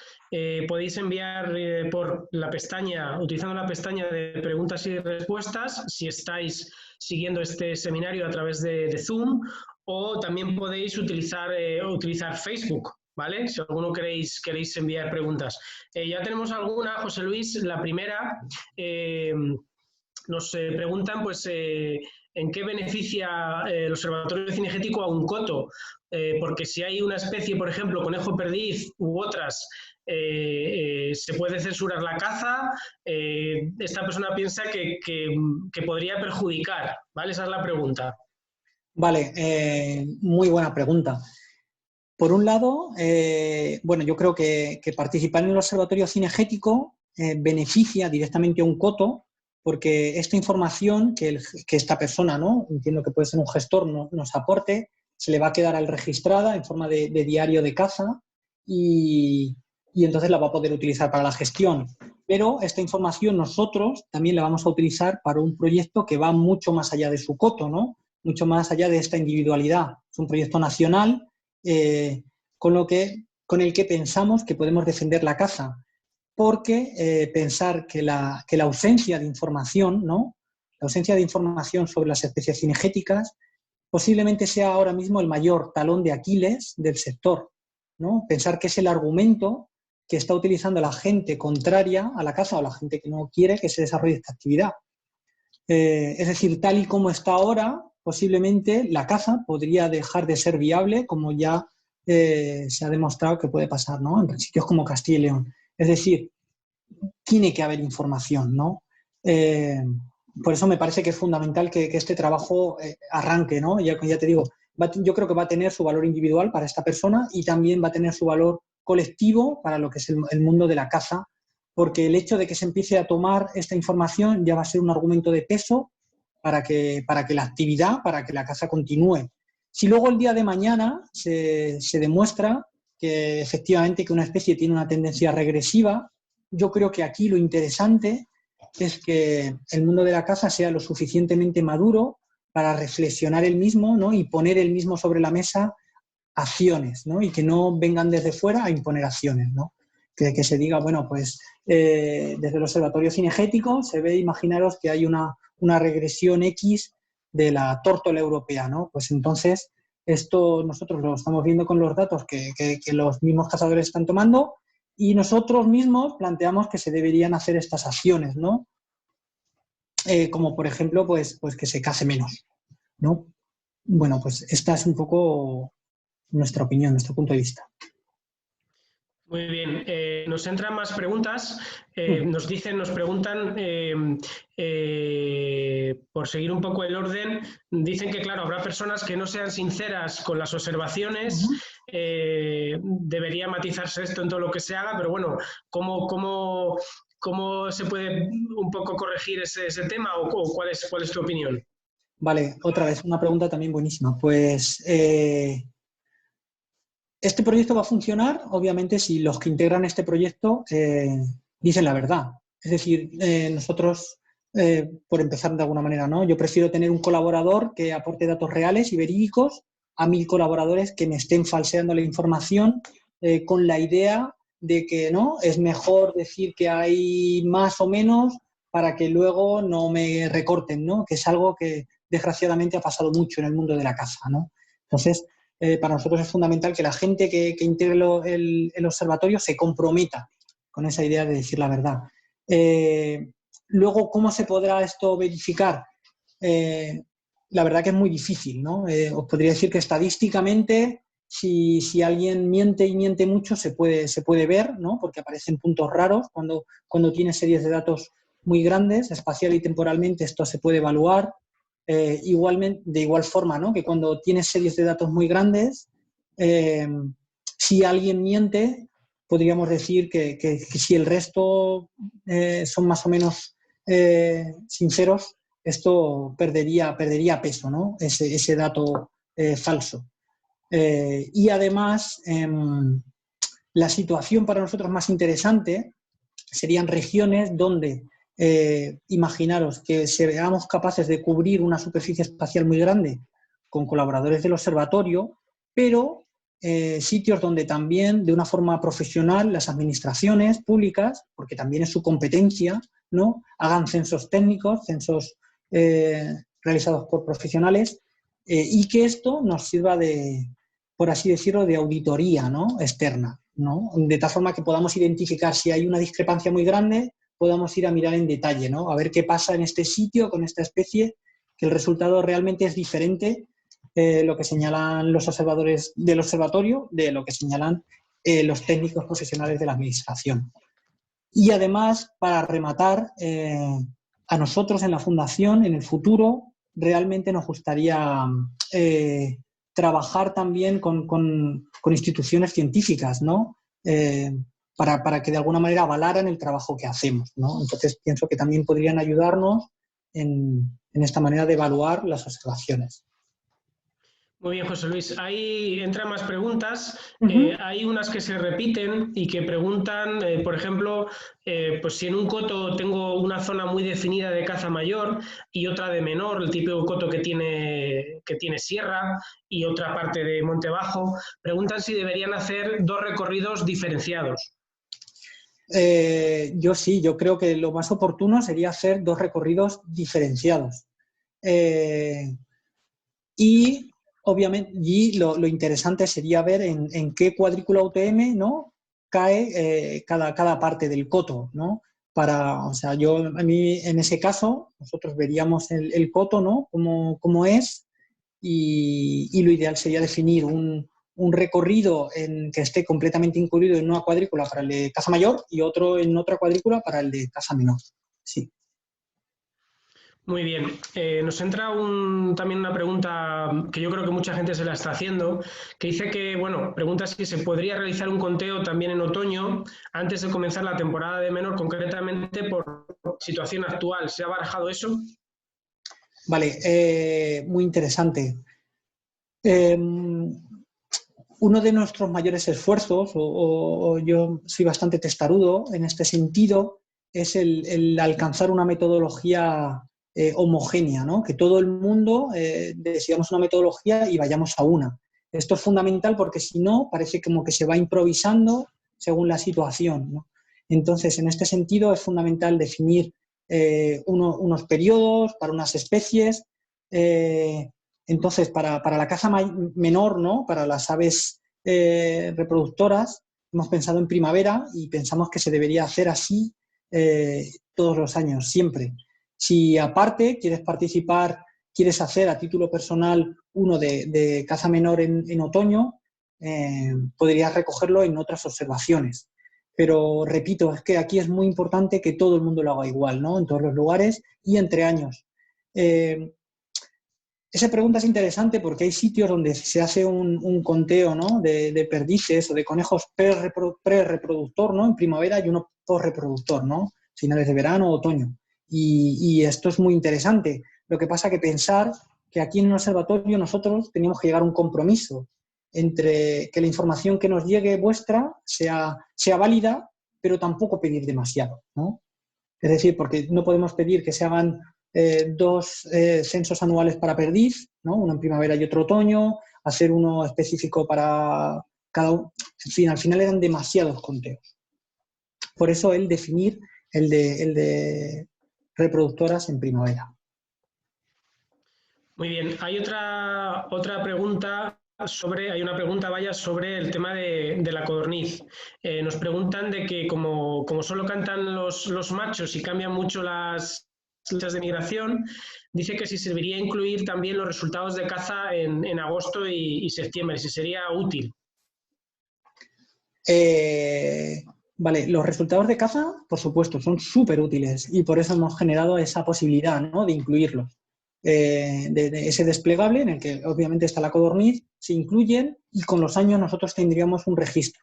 Podéis enviar por la pestaña, utilizando la pestaña de preguntas y respuestas, si estáis siguiendo este seminario a través de Zoom, o también podéis utilizar Facebook, ¿vale? Si alguno queréis enviar preguntas. Ya tenemos alguna, José Luis. La primera, nos preguntan, pues, ¿en qué beneficia el observatorio cinegético a un coto? Porque si hay una especie, por ejemplo, conejo perdiz u otras, se puede censurar la caza. Esta persona piensa que podría perjudicar, ¿vale? Esa es la pregunta. Vale, muy buena pregunta. Por un lado, bueno, yo creo que participar en el observatorio cinegético beneficia directamente a un coto, porque esta información que esta persona, ¿no? Entiendo que puede ser un gestor, nos aporte, se le va a quedar al registrada en forma de diario de caza y entonces la va a poder utilizar para la gestión. Pero esta información nosotros también la vamos a utilizar para un proyecto que va mucho más allá de su coto, ¿no? Mucho más allá de esta individualidad. Es un proyecto nacional con el que pensamos que podemos defender la caza. Porque pensar que la ausencia de información, ¿no? La ausencia de información sobre las especies cinegéticas posiblemente sea ahora mismo el mayor talón de Aquiles del sector, ¿no? Pensar que es el argumento que está utilizando la gente contraria a la caza o la gente que no quiere que se desarrolle esta actividad. Es decir, tal y como está ahora, posiblemente la caza podría dejar de ser viable, como ya se ha demostrado que puede pasar, ¿no? En sitios como Castilla y León. Es decir, tiene que haber información, ¿no? Por eso me parece que es fundamental que este trabajo arranque, ¿no? Ya te digo, yo creo que va a tener su valor individual para esta persona y también va a tener su valor colectivo para lo que es el mundo de la caza, porque el hecho de que se empiece a tomar esta información ya va a ser un argumento de peso para que la actividad, para que la caza continúe. Si luego el día de mañana se demuestra que efectivamente que una especie tiene una tendencia regresiva, yo creo que aquí lo interesante es que el mundo de la caza sea lo suficientemente maduro para reflexionar el mismo, ¿no? Y poner el mismo sobre la mesa acciones, ¿no? Y que no vengan desde fuera a imponer acciones, ¿no? Que se diga, bueno, pues desde el observatorio cinegético se ve, imaginaros que hay una regresión X de la tórtola europea, ¿no? Pues entonces esto nosotros lo estamos viendo con los datos que los mismos cazadores están tomando y nosotros mismos planteamos que se deberían hacer estas acciones, ¿no? Como por ejemplo, pues que se cace menos, ¿no? Bueno, pues esta es un poco nuestra opinión, nuestro punto de vista. Muy bien, nos entran más preguntas. Nos preguntan, por seguir un poco el orden, dicen que, claro, habrá personas que no sean sinceras con las observaciones. Debería matizarse esto en todo lo que se haga, pero bueno, ¿cómo se puede un poco corregir ese tema o cuál es tu opinión? Vale, otra vez, una pregunta también buenísima. Pues este proyecto va a funcionar, obviamente, si los que integran este proyecto dicen la verdad. Es decir, nosotros, por empezar de alguna manera, ¿no? Yo prefiero tener un colaborador que aporte datos reales y verídicos a 1000 colaboradores que me estén falseando la información con la idea de que no es mejor decir que hay más o menos para que luego no me recorten, ¿no? Que es algo que desgraciadamente ha pasado mucho en el mundo de la caza, ¿no? Entonces, para nosotros es fundamental que la gente que integre el observatorio se comprometa con esa idea de decir la verdad. Luego, ¿cómo se podrá esto verificar? La verdad que es muy difícil, ¿no? Os podría decir que estadísticamente, si alguien miente y miente mucho, se puede ver, ¿no? Porque aparecen puntos raros cuando tiene series de datos muy grandes, espacial y temporalmente esto se puede evaluar. Igualmente, de igual forma, ¿no? Que cuando tienes series de datos muy grandes, si alguien miente, podríamos decir que si el resto son más o menos sinceros, esto perdería peso, ¿no? Ese dato falso. Y además, la situación para nosotros más interesante serían regiones donde, imaginaros que seamos capaces de cubrir una superficie espacial muy grande con colaboradores del observatorio, pero sitios donde también de una forma profesional las administraciones públicas, porque también es su competencia, ¿no? Hagan censos técnicos, censos realizados por profesionales, y que esto nos sirva de, por así decirlo, de auditoría, ¿no? Externa, ¿no? De tal forma que podamos identificar si hay una discrepancia muy grande, podamos ir a mirar en detalle, ¿no? A ver qué pasa en este sitio con esta especie, que el resultado realmente es diferente lo que señalan los observadores del observatorio de lo que señalan los técnicos profesionales de la administración. Y además, para rematar, a nosotros en la Fundación, en el futuro, realmente nos gustaría trabajar también con instituciones científicas, ¿no? Para que de alguna manera avalaran el trabajo que hacemos, ¿no? Entonces, pienso que también podrían ayudarnos en esta manera de evaluar las observaciones. Muy bien, José Luis. Ahí entran más preguntas. Uh-huh. Hay unas que se repiten y que preguntan, por ejemplo, pues si en un coto tengo una zona muy definida de caza mayor y otra de menor, el típico coto que tiene sierra y otra parte de monte bajo, preguntan si deberían hacer dos recorridos diferenciados. Yo creo que lo más oportuno sería hacer dos recorridos diferenciados. Y obviamente, y lo interesante sería ver en qué cuadrícula UTM, ¿no? Cae cada parte del coto, ¿no? O sea, a mí en ese caso, nosotros veríamos el coto, ¿no? Cómo es, y lo ideal sería definir un recorrido que esté completamente incluido en una cuadrícula para el de caza mayor y otro en otra cuadrícula para el de caza menor. Sí. Muy bien. Nos entra también una pregunta que yo creo que mucha gente se la está haciendo, que dice que, bueno, pregunta si se podría realizar un conteo también en otoño antes de comenzar la temporada de menor, concretamente por situación actual. ¿Se ha barajado eso? Vale, muy interesante. Uno de nuestros mayores esfuerzos, o yo soy bastante testarudo en este sentido, es el alcanzar una metodología homogénea, ¿no? Que todo el mundo decidamos una metodología y vayamos a una. Esto es fundamental porque si no, parece como que se va improvisando según la situación, ¿no? Entonces, en este sentido, es fundamental definir unos periodos para unas especies. Entonces, para la caza menor, ¿no? Para las aves reproductoras, hemos pensado en primavera y pensamos que se debería hacer así todos los años, siempre. Si aparte quieres hacer a título personal uno de caza menor en otoño, podrías recogerlo en otras observaciones. Pero repito, es que aquí es muy importante que todo el mundo lo haga igual, ¿no? En todos los lugares y entre años. Esa pregunta es interesante porque hay sitios donde se hace un conteo, ¿no? de perdices o de conejos pre-reproductor, ¿no? En primavera y uno post-reproductor, ¿no? Finales de verano o otoño. Y esto es muy interesante. Lo que pasa que pensar que aquí en el observatorio nosotros teníamos que llegar a un compromiso entre que la información que nos llegue vuestra sea válida, pero tampoco pedir demasiado, ¿no? Es decir, porque no podemos pedir que se hagan dos censos anuales para perdiz, ¿no? Uno en primavera y otro otoño, hacer uno específico para cada uno. En fin, al final eran demasiados conteos. Por eso el definir el de reproductoras en primavera. Muy bien, hay otra pregunta hay una pregunta, vaya, sobre el tema de la codorniz. Nos preguntan de que como solo cantan los machos y cambian mucho las fechas de migración, dice que si serviría incluir también los resultados de caza en agosto y septiembre, si sería útil. Vale, los resultados de caza, por supuesto, son súper útiles y por eso hemos generado esa posibilidad, ¿no?, de incluirlos. De ese desplegable en el que obviamente está la codorniz, se incluyen y con los años nosotros tendríamos un registro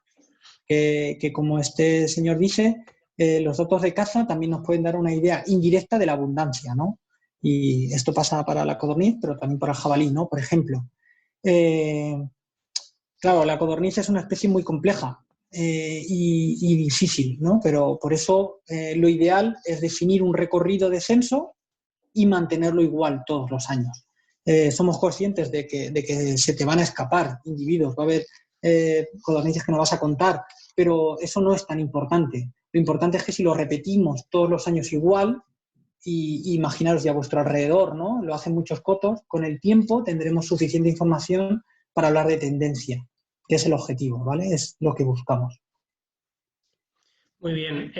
que como este señor dice, los datos de caza también nos pueden dar una idea indirecta de la abundancia, ¿no? Y esto pasa para la codorniz, pero también para el jabalí, ¿no? Por ejemplo. Claro, la codorniz es una especie muy compleja y difícil, ¿no? Pero por eso lo ideal es definir un recorrido de censo y mantenerlo igual todos los años. Somos conscientes de que se te van a escapar individuos, va a haber codornices que no vas a contar, pero eso no es tan importante. Lo importante es que si lo repetimos todos los años igual, y imaginaros ya a vuestro alrededor, ¿no? Lo hacen muchos cotos, con el tiempo tendremos suficiente información para hablar de tendencia, que es el objetivo, ¿vale? Es lo que buscamos. Muy bien.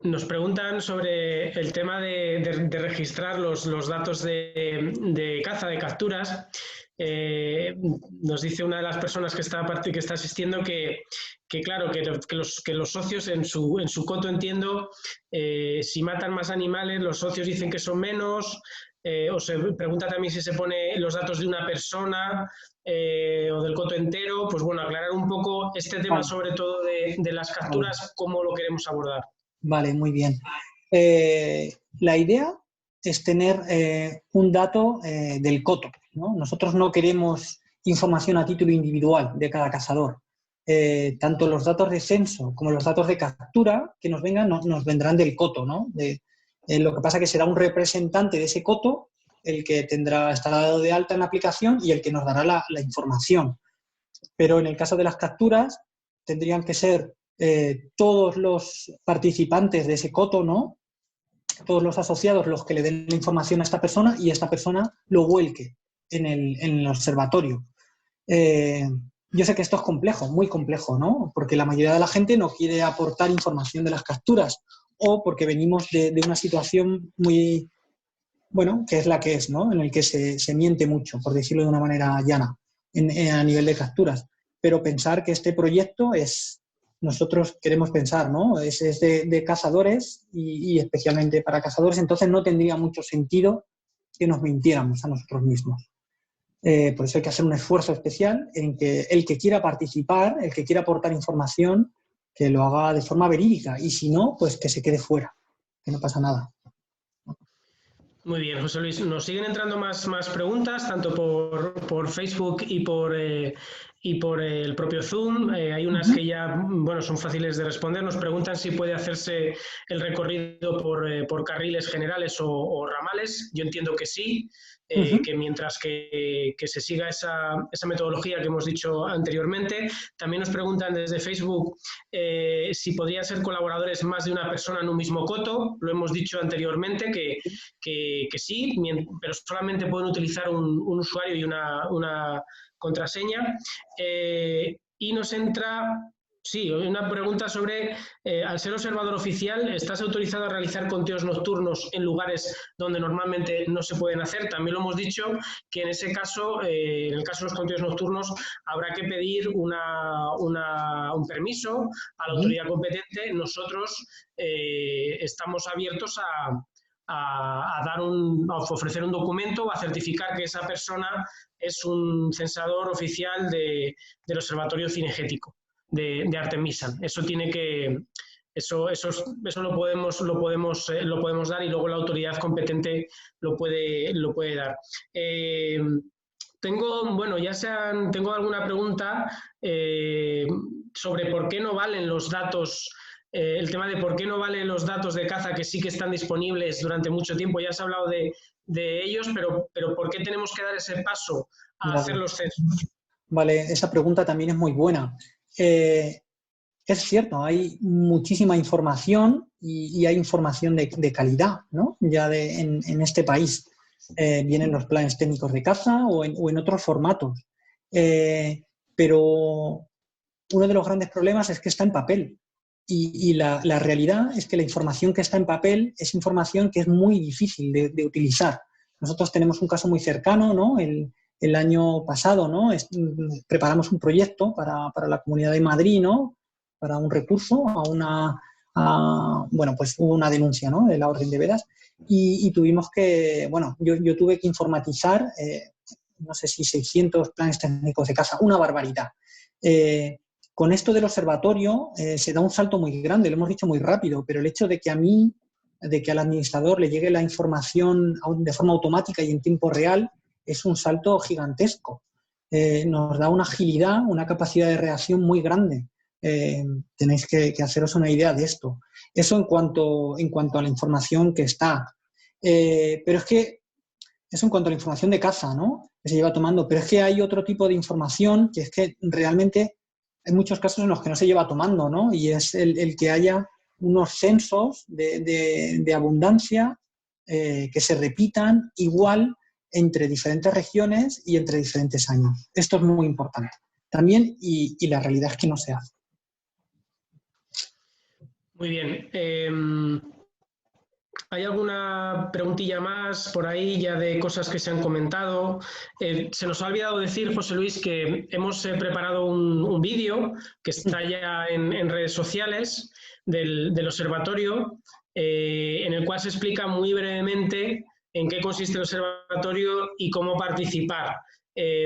Nos preguntan sobre el tema de registrar los datos de caza, de capturas. Nos dice una de las personas que está asistiendo que claro, que los socios en su coto, entiendo, si matan más animales, los socios dicen que son menos, o se pregunta también si se pone los datos de una persona o del coto entero. Pues bueno, aclarar un poco este tema, Vale. sobre todo de las capturas, cómo lo queremos abordar. Vale, muy bien. La idea es tener un dato del coto, ¿no? Nosotros no queremos información a título individual de cada cazador. Tanto los datos de censo como los datos de captura que nos vengan nos vendrán del coto, ¿no? Lo que pasa es que será un representante de ese coto el que estará dado de alta en la aplicación y el que nos dará la información. Pero en el caso de las capturas tendrían que ser todos los participantes de ese coto, ¿no? Todos los asociados los que le den la información a esta persona y esta persona lo vuelque en el observatorio. Yo sé que esto es complejo, muy complejo, ¿no? Porque la mayoría de la gente no quiere aportar información de las capturas o porque venimos de una situación muy, bueno, que es la que es, ¿no? En el que se miente mucho, por decirlo de una manera llana, a nivel de capturas. Pero pensar que este proyecto nosotros queremos pensar, ¿no? Es de cazadores y especialmente para cazadores, entonces no tendría mucho sentido que nos mintiéramos a nosotros mismos. Por eso hay que hacer un esfuerzo especial en que el que quiera participar, el que quiera aportar información, que lo haga de forma verídica y si no, pues que se quede fuera, que no pasa nada. Muy bien, José Luis. Nos siguen entrando más preguntas, tanto por Facebook y por el propio Zoom. Hay unas que ya, bueno, son fáciles de responder. Nos preguntan si puede hacerse el recorrido por carriles generales o ramales. Yo entiendo que sí, que mientras que se siga esa metodología que hemos dicho anteriormente. También nos preguntan desde Facebook si podrían ser colaboradores más de una persona en un mismo coto. Lo hemos dicho anteriormente que sí, pero solamente pueden utilizar un usuario y una contraseña. Y nos entra, sí, una pregunta sobre, al ser observador oficial, ¿estás autorizado a realizar conteos nocturnos en lugares donde normalmente no se pueden hacer? También lo hemos dicho, que en ese caso, en el caso de los conteos nocturnos, habrá que pedir un permiso a la autoridad competente. Nosotros estamos abiertos a ofrecer un documento o a certificar que esa persona es un censador oficial del Observatorio Cinegético de Artemisa. Eso tiene que, eso lo podemos dar y luego la autoridad competente lo puede dar. Tengo alguna pregunta sobre por qué no valen los datos el tema de por qué no valen los datos de caza que sí que están disponibles durante mucho tiempo. Ya has hablado de ellos, pero ¿por qué tenemos que dar ese paso a hacer los censos? Vale, esa pregunta también es muy buena. Es cierto, hay muchísima información y hay información de calidad, ¿no? Ya en este país vienen los planes técnicos de caza o en otros formatos. Pero uno de los grandes problemas es que está en papel. Y la realidad es que la información que está en papel es información que es muy difícil de utilizar. Nosotros tenemos un caso muy cercano, ¿no? El año pasado, ¿no? Preparamos un proyecto para la Comunidad de Madrid, ¿no? Para un recurso bueno, pues hubo una denuncia, ¿no? De la Orden de Veras y tuvimos que, bueno, yo tuve que informatizar, no sé si 600 planes técnicos de caza, una barbaridad. Con esto del observatorio se da un salto muy grande, lo hemos dicho muy rápido, pero el hecho de que al administrador le llegue la información de forma automática y en tiempo real es un salto gigantesco. Nos da una agilidad, una capacidad de reacción muy grande. Tenéis que haceros una idea de esto. Eso en cuanto a la información que está. Pero es que eso en cuanto a la información de caza, ¿no? Que se lleva tomando. Pero es que hay otro tipo de información que es que realmente hay muchos casos en los que no se lleva tomando, ¿no? Y es el que haya unos censos de abundancia que se repitan igual entre diferentes regiones y entre diferentes años. Esto es muy importante también y la realidad es que no se hace. Muy bien. ¿Hay alguna preguntilla más por ahí ya de cosas que se han comentado? Se nos ha olvidado decir, José Luis, que hemos preparado un vídeo que está ya en redes sociales del observatorio, en el cual se explica muy brevemente en qué consiste el observatorio y cómo participar.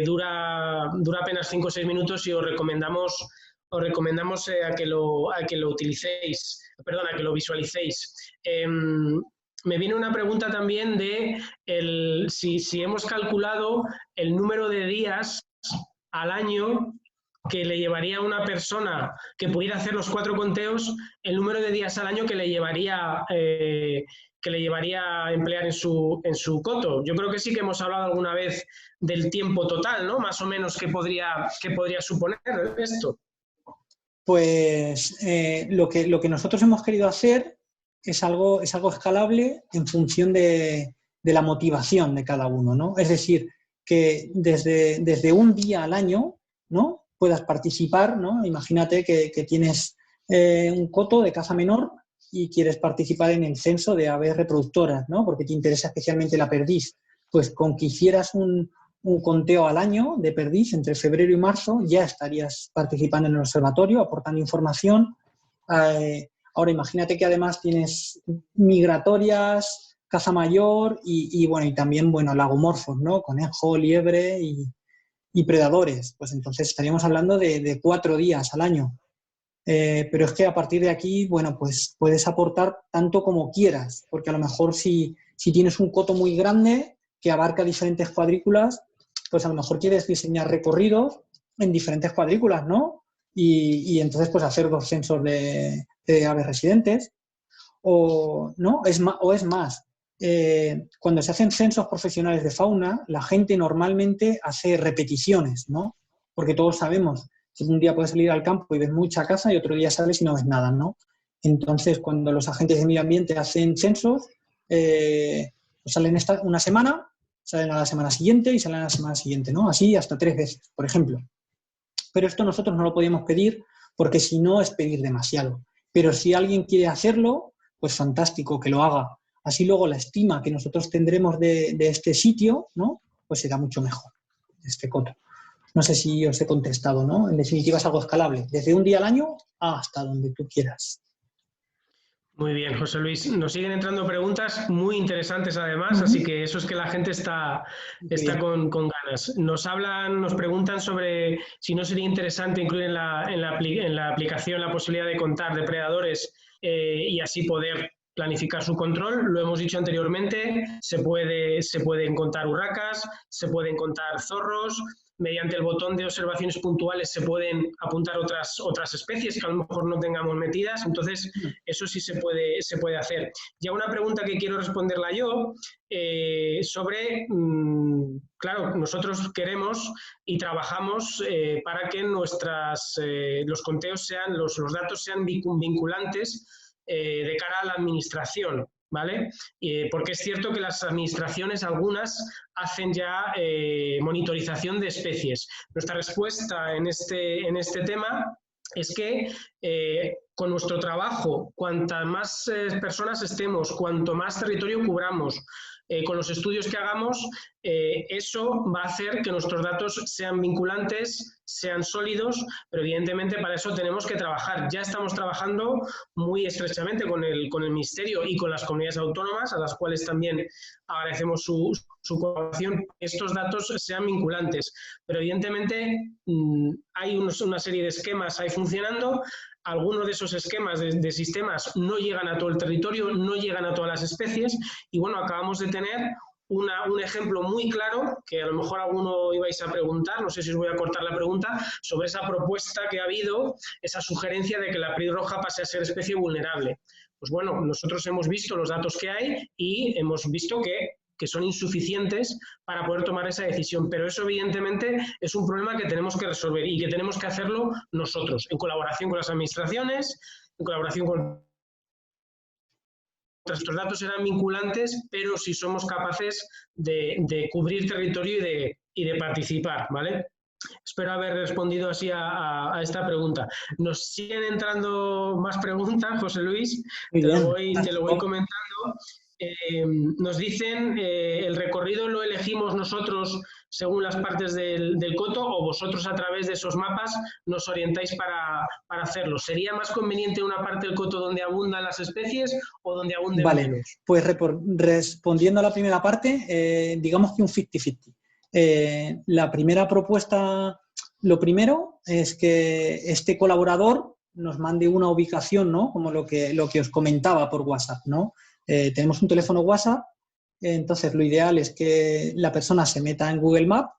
Dura apenas 5 o 6 minutos y os recomendamos a que lo utilicéis, perdón, a que lo visualicéis. Me viene una pregunta también de si hemos calculado el número de días al año que le llevaría a una persona que pudiera hacer los 4 conteos, el número de días al año que le llevaría a emplear en su coto. Yo creo que sí que hemos hablado alguna vez del tiempo total, ¿no? Más o menos qué podría suponer esto. Pues lo que nosotros hemos querido hacer es algo escalable en función de la motivación de cada uno, ¿no? Es decir, que desde un día al año, ¿no? Puedas participar, ¿no? Imagínate que tienes un coto de caza menor y quieres participar en el censo de aves reproductoras, ¿no? Porque te interesa especialmente la perdiz. Pues con que hicieras un conteo al año de perdiz entre febrero y marzo, ya estarías participando en el observatorio, aportando información. Ahora imagínate que además tienes migratorias, caza mayor y también, lagomorfos, ¿no? Conejo, liebre y predadores. Pues entonces estaríamos hablando de 4 días al año. Pero es que a partir de aquí, pues puedes aportar tanto como quieras, porque a lo mejor si tienes un coto muy grande que abarca diferentes cuadrículas, pues a lo mejor quieres diseñar recorridos en diferentes cuadrículas, ¿no? Y entonces pues hacer 2 censos de aves residentes o es más, cuando se hacen censos profesionales de fauna, la gente normalmente hace repeticiones, ¿no? Porque todos sabemos que un día puedes salir al campo y ves mucha caza y otro día sales y no ves nada, ¿no? Entonces, cuando los agentes de medio ambiente hacen censos, pues salen una semana, salen a la semana siguiente y salen a la semana siguiente, ¿no? Así hasta 3 veces, por ejemplo. Pero esto nosotros no lo podemos pedir porque si no es pedir demasiado. Pero si alguien quiere hacerlo, pues fantástico, que lo haga. Así luego la estima que nosotros tendremos de este sitio, ¿no? Pues será mucho mejor, este coto. No sé si os he contestado, ¿no? En definitiva es algo escalable, desde un día al año hasta donde tú quieras. Muy bien, José Luis. Nos siguen entrando preguntas muy interesantes además, así que eso es que la gente está con ganas. Nos preguntan sobre si no sería interesante incluir en la aplicación la posibilidad de contar depredadores y así poder planificar su control. Lo hemos dicho anteriormente, se pueden contar urracas, se pueden contar zorros. Mediante el botón de observaciones puntuales se pueden apuntar otras especies que a lo mejor no tengamos metidas, entonces eso sí se puede hacer. Ya una pregunta que quiero responderla yo, sobre, claro, nosotros queremos y trabajamos para que los conteos sean, los datos sean vinculantes de cara a la administración, ¿vale? Porque es cierto que las administraciones, algunas, hacen ya monitorización de especies. Nuestra respuesta en este tema es que con nuestro trabajo, cuantas más personas estemos, cuanto más territorio cubramos, con los estudios que hagamos, eso va a hacer que nuestros datos sean vinculantes, sean sólidos, pero evidentemente para eso tenemos que trabajar. Ya estamos trabajando muy estrechamente con el Ministerio y con las comunidades autónomas, a las cuales también agradecemos su colaboración, que estos datos sean vinculantes. Pero evidentemente hay una serie de esquemas ahí funcionando. Algunos de esos esquemas de sistemas no llegan a todo el territorio, no llegan a todas las especies, y bueno, acabamos de tener un ejemplo muy claro, que a lo mejor alguno ibais a preguntar, no sé si os voy a cortar la pregunta, sobre esa propuesta que ha habido, esa sugerencia de que la pelirroja pase a ser especie vulnerable. Pues bueno, nosotros hemos visto los datos que hay y hemos visto que son insuficientes para poder tomar esa decisión. Pero eso, evidentemente, es un problema que tenemos que resolver y que tenemos que hacerlo nosotros, en colaboración con las administraciones, en colaboración con... Nuestros datos serán vinculantes, pero si somos capaces de cubrir territorio y de participar, ¿vale? Espero haber respondido así a esta pregunta. Nos siguen entrando más preguntas, José Luis, te lo voy comentando. Nos dicen, ¿el recorrido lo elegimos nosotros según las partes del coto o vosotros a través de esos mapas nos orientáis para hacerlo? ¿Sería más conveniente una parte del coto donde abundan las especies o donde abunden menos? Pues respondiendo a la primera parte, digamos que un 50-50. La primera propuesta, lo primero es que este colaborador nos mande una ubicación, ¿no? Como lo que os comentaba por WhatsApp, ¿no? Tenemos un teléfono WhatsApp, entonces lo ideal es que la persona se meta en Google Maps,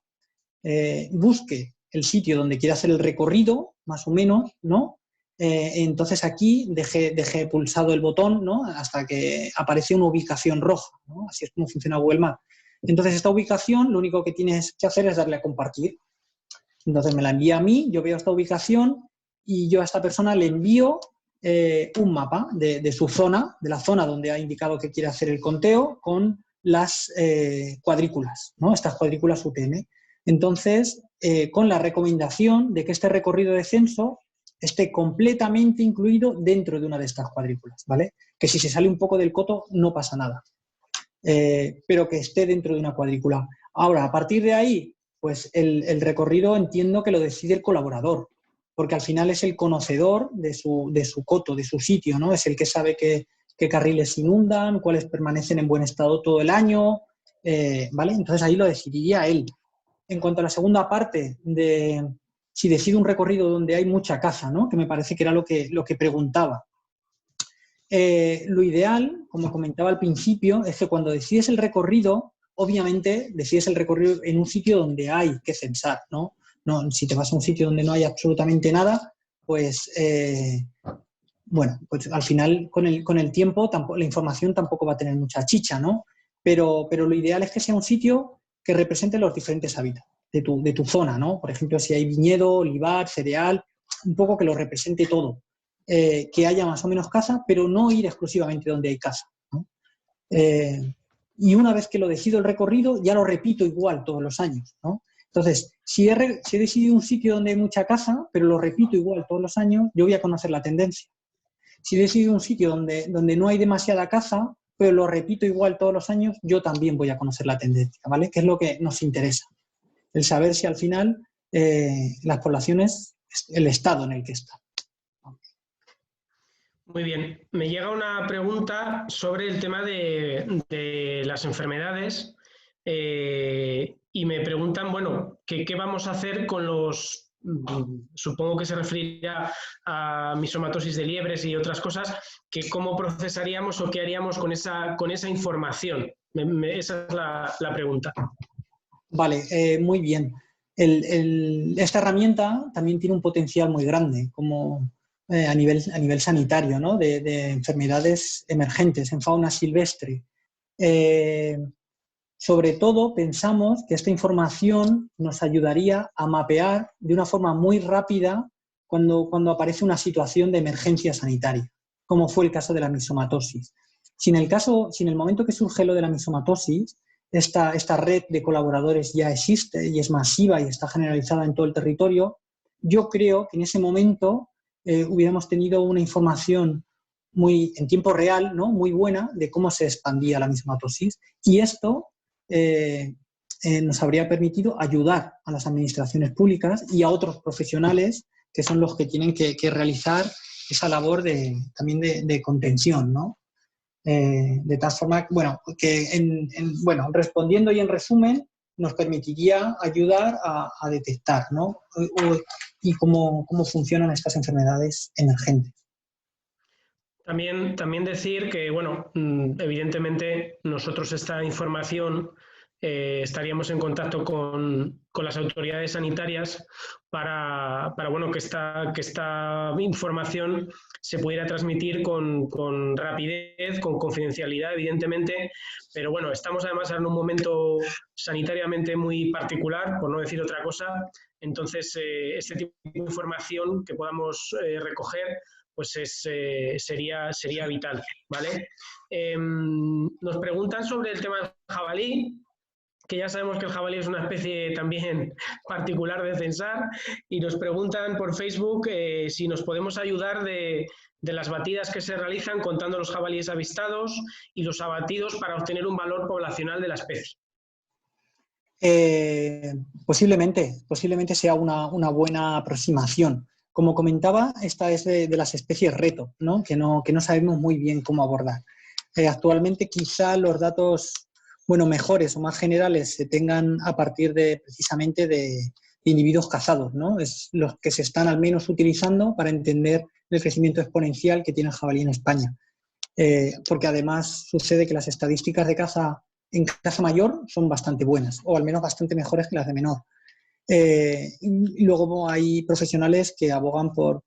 busque el sitio donde quiera hacer el recorrido, más o menos, ¿no? Entonces aquí deje pulsado el botón, ¿no? Hasta que aparece una ubicación roja, ¿no? Así es como funciona Google Maps. Entonces esta ubicación lo único que tienes que hacer es darle a compartir. Entonces me la envía a mí, yo veo esta ubicación y yo a esta persona le envío un mapa de su zona, de la zona donde ha indicado que quiere hacer el conteo, con las cuadrículas, ¿no? Estas cuadrículas UTM. Entonces, con la recomendación de que este recorrido de censo esté completamente incluido dentro de una de estas cuadrículas, ¿vale? Que si se sale un poco del coto no pasa nada, pero que esté dentro de una cuadrícula. Ahora, a partir de ahí, pues el recorrido entiendo que lo decide el colaborador, porque al final es el conocedor de su coto, de su sitio, ¿no? Es el que sabe qué carriles se inundan, cuáles permanecen en buen estado todo el año, ¿vale? Entonces ahí lo decidiría él. En cuanto a la segunda parte de si decide un recorrido donde hay mucha caza, ¿no? Que me parece que era lo que preguntaba. Lo ideal, como comentaba al principio, es que cuando decides el recorrido, obviamente decides el recorrido en un sitio donde hay que censar, ¿no? No, si te vas a un sitio donde no hay absolutamente nada, pues, bueno, pues al final con el tiempo la información tampoco va a tener mucha chicha, ¿no? Pero lo ideal es que sea un sitio que represente los diferentes hábitats de tu zona, ¿no? Por ejemplo, si hay viñedo, olivar, cereal, un poco que lo represente todo. Que haya más o menos caza, pero no ir exclusivamente donde hay caza, ¿no? Y una vez que lo decido el recorrido, ya lo repito igual todos los años, ¿no? Entonces, si he decidido un sitio donde hay mucha caza, pero lo repito igual todos los años, yo voy a conocer la tendencia. Si he decidido un sitio donde no hay demasiada caza, pero lo repito igual todos los años, yo también voy a conocer la tendencia, ¿vale? Que es lo que nos interesa. El saber si al final las poblaciones, el estado en el que están. Muy bien. Me llega una pregunta sobre el tema de las enfermedades y me preguntan, bueno, ¿qué vamos a hacer con los supongo que se referirá a misomatosis de liebres y otras cosas, que cómo procesaríamos o qué haríamos con esa información. Esa es la pregunta. Vale, muy bien. Esta herramienta también tiene un potencial muy grande como, a nivel sanitario, ¿no? de enfermedades emergentes en fauna silvestre. Sobre todo, pensamos que esta información nos ayudaría a mapear de una forma muy rápida cuando aparece una situación de emergencia sanitaria, como fue el caso de la misomatosis. Si en el momento que surge lo de la misomatosis, esta red de colaboradores ya existe y es masiva y está generalizada en todo el territorio, yo creo que en ese momento hubiéramos tenido una información en tiempo real, ¿no? Muy buena de cómo se expandía la misomatosis, y esto nos habría permitido ayudar a las administraciones públicas y a otros profesionales que son los que tienen que realizar esa labor también de contención, ¿no? De tal forma, bueno, que respondiendo y en resumen, nos permitiría ayudar a detectar, ¿no? Y cómo funcionan estas enfermedades emergentes. También decir que, bueno, evidentemente nosotros esta información estaríamos en contacto con las autoridades sanitarias para bueno, que esta información se pudiera transmitir con rapidez, con confidencialidad, evidentemente, pero bueno, estamos además en un momento sanitariamente muy particular, por no decir otra cosa, entonces este tipo de información que podamos recoger pues sería vital, ¿vale? Nos preguntan sobre el tema del jabalí, que ya sabemos que el jabalí es una especie también particular de censar, y nos preguntan por Facebook si nos podemos ayudar de las batidas que se realizan contando los jabalíes avistados y los abatidos para obtener un valor poblacional de la especie. Posiblemente sea una buena aproximación. Como comentaba, esta es de las especies reto, ¿no? Que no sabemos muy bien cómo abordar. Actualmente quizá los datos mejores o más generales se tengan a partir precisamente de individuos cazados, ¿no? Es los que se están al menos utilizando para entender el crecimiento exponencial que tiene el jabalí en España. Porque además sucede que las estadísticas de caza en caza mayor son bastante buenas, o al menos bastante mejores que las de menor. Y luego hay profesionales que abogan por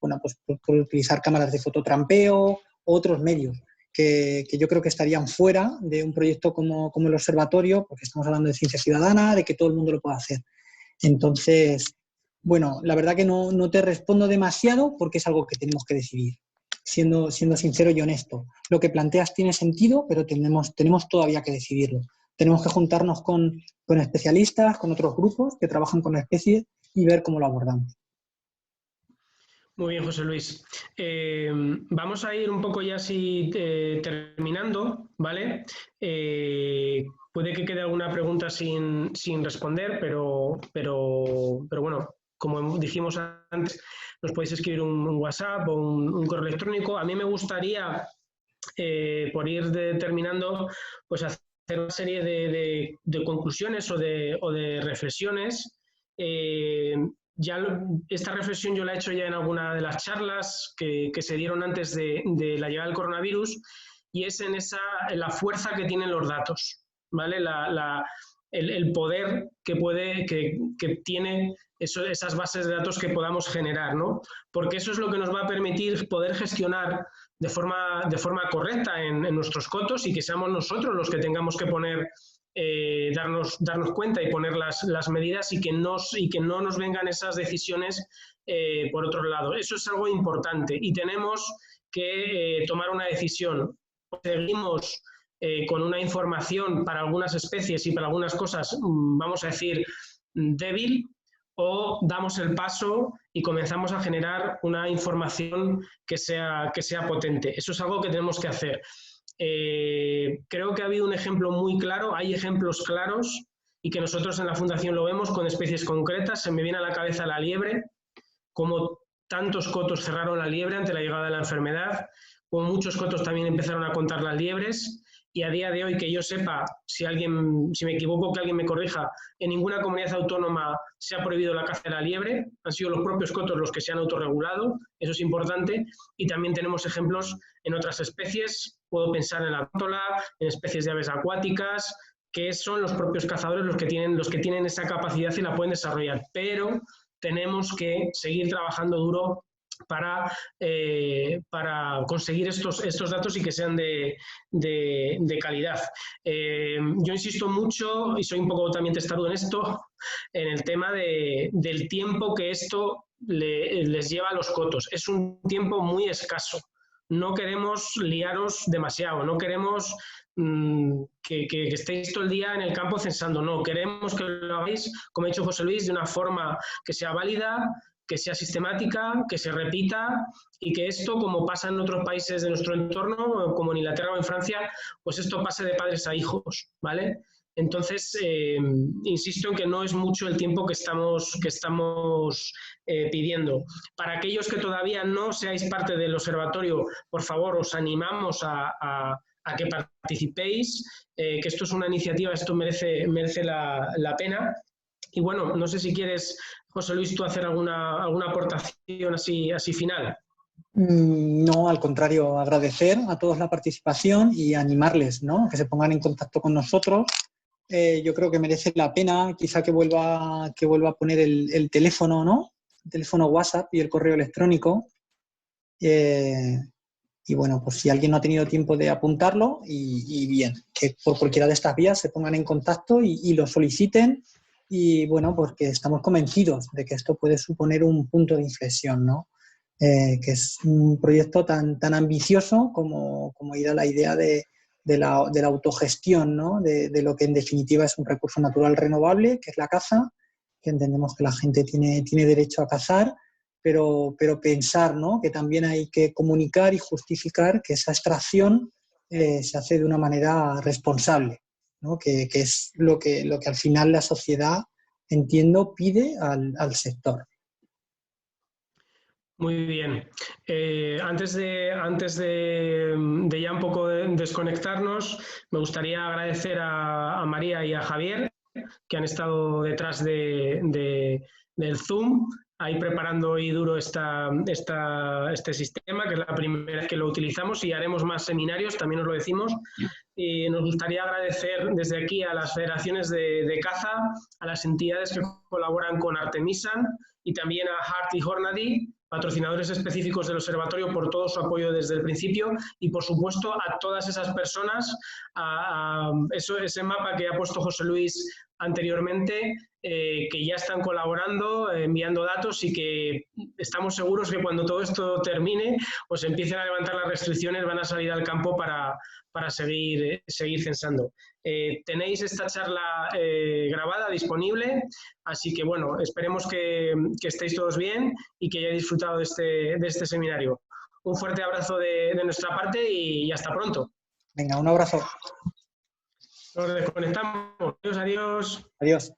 utilizar cámaras de fototrampeo o otros medios que yo creo que estarían fuera de un proyecto como el observatorio, porque estamos hablando de ciencia ciudadana, de que todo el mundo lo pueda hacer. Entonces, bueno, la verdad que no te respondo demasiado porque es algo que tenemos que decidir, siendo sincero y honesto. Lo que planteas tiene sentido, pero tenemos todavía que decidirlo. Tenemos que juntarnos con especialistas, con otros grupos que trabajan con la especie y ver cómo lo abordamos. Muy bien, José Luis. Vamos a ir un poco ya así terminando, ¿vale? Puede que quede alguna pregunta sin responder, pero bueno, como dijimos antes, nos podéis escribir un WhatsApp o un correo electrónico. A mí me gustaría, por ir terminando, pues hacer una serie de conclusiones o de reflexiones. Esta reflexión yo la he hecho ya en alguna de las charlas que se dieron antes de la llegada del coronavirus, y es en la fuerza que tienen los datos, ¿vale? El poder que tiene esas bases de datos que podamos generar, ¿no? Porque eso es lo que nos va a permitir poder gestionar de forma correcta en nuestros cotos, y que seamos nosotros los que tengamos que poner, darnos cuenta y poner las medidas, y que no nos vengan esas decisiones por otro lado. Eso es algo importante y tenemos que tomar una decisión. Seguimos con una información para algunas especies y para algunas cosas, vamos a decir, débil, o damos el paso y comenzamos a generar una información que sea potente. Eso es algo que tenemos que hacer. Creo que ha habido un ejemplo muy claro, hay ejemplos claros, y que nosotros en la Fundación lo vemos con especies concretas. Se me viene a la cabeza la liebre, como tantos cotos cerraron la liebre ante la llegada de la enfermedad, como muchos cotos también empezaron a contar las liebres, y a día de hoy que yo sepa, si me equivoco, que alguien me corrija, en ninguna comunidad autónoma se ha prohibido la caza de la liebre, han sido los propios cotos los que se han autorregulado, eso es importante, y también tenemos ejemplos en otras especies, puedo pensar en la tórtola, en especies de aves acuáticas, que son los propios cazadores los que tienen esa capacidad y la pueden desarrollar, pero tenemos que seguir trabajando duro para conseguir estos datos y que sean de calidad. Yo insisto mucho, y soy un poco también testarudo en esto, en el tema del tiempo que esto les lleva a los cotos. Es un tiempo muy escaso. No queremos liaros demasiado, no queremos que estéis todo el día en el campo censando, no, queremos que lo hagáis, como ha dicho José Luis, de una forma que sea válida, que sea sistemática, que se repita y que esto, como pasa en otros países de nuestro entorno, como en Inglaterra o en Francia, pues esto pase de padres a hijos, ¿vale? Entonces, insisto en que no es mucho el tiempo que estamos pidiendo. Para aquellos que todavía no seáis parte del observatorio, por favor, os animamos a que participéis, que esto es una iniciativa, esto merece la pena. Y bueno, no sé si quieres, José Luis, tú hacer alguna aportación así final. No, al contrario, agradecer a todos la participación y animarles, ¿no?, que se pongan en contacto con nosotros. Yo creo que merece la pena, quizá que vuelva a poner el teléfono, ¿no?, el teléfono WhatsApp y el correo electrónico. Y bueno, pues si alguien no ha tenido tiempo de apuntarlo, y bien, que por cualquiera de estas vías se pongan en contacto y lo soliciten. Y bueno, porque estamos convencidos de que esto puede suponer un punto de inflexión, ¿no? Que es un proyecto tan ambicioso como ir a la idea de la autogestión, ¿no?, de lo que en definitiva es un recurso natural renovable, que es la caza, que entendemos que la gente tiene derecho a cazar, pero pensar, ¿no?, que también hay que comunicar y justificar que esa extracción se hace de una manera responsable, ¿no?, que es lo que al final la sociedad, entiendo, pide al sector. Muy bien. Antes de ya un poco desconectarnos, me gustaría agradecer a María y a Javier, que han estado detrás del Zoom, ahí preparando hoy duro este sistema, que es la primera vez que lo utilizamos, y haremos más seminarios, también os lo decimos. Y nos gustaría agradecer desde aquí a las federaciones de caza, a las entidades que colaboran con Artemisan y también a Hart y Hornady, patrocinadores específicos del observatorio, por todo su apoyo desde el principio, y por supuesto a todas esas personas, ese mapa que ha puesto José Luis anteriormente, que ya están colaborando, enviando datos, y que estamos seguros que cuando todo esto termine o se empiecen a levantar las restricciones, van a salir al campo para seguir censando. Tenéis esta charla grabada, disponible, así que bueno, esperemos que estéis todos bien y que hayáis disfrutado de este seminario. Un fuerte abrazo de nuestra parte y hasta pronto. Venga, un abrazo. Nos desconectamos. Adiós. Adiós.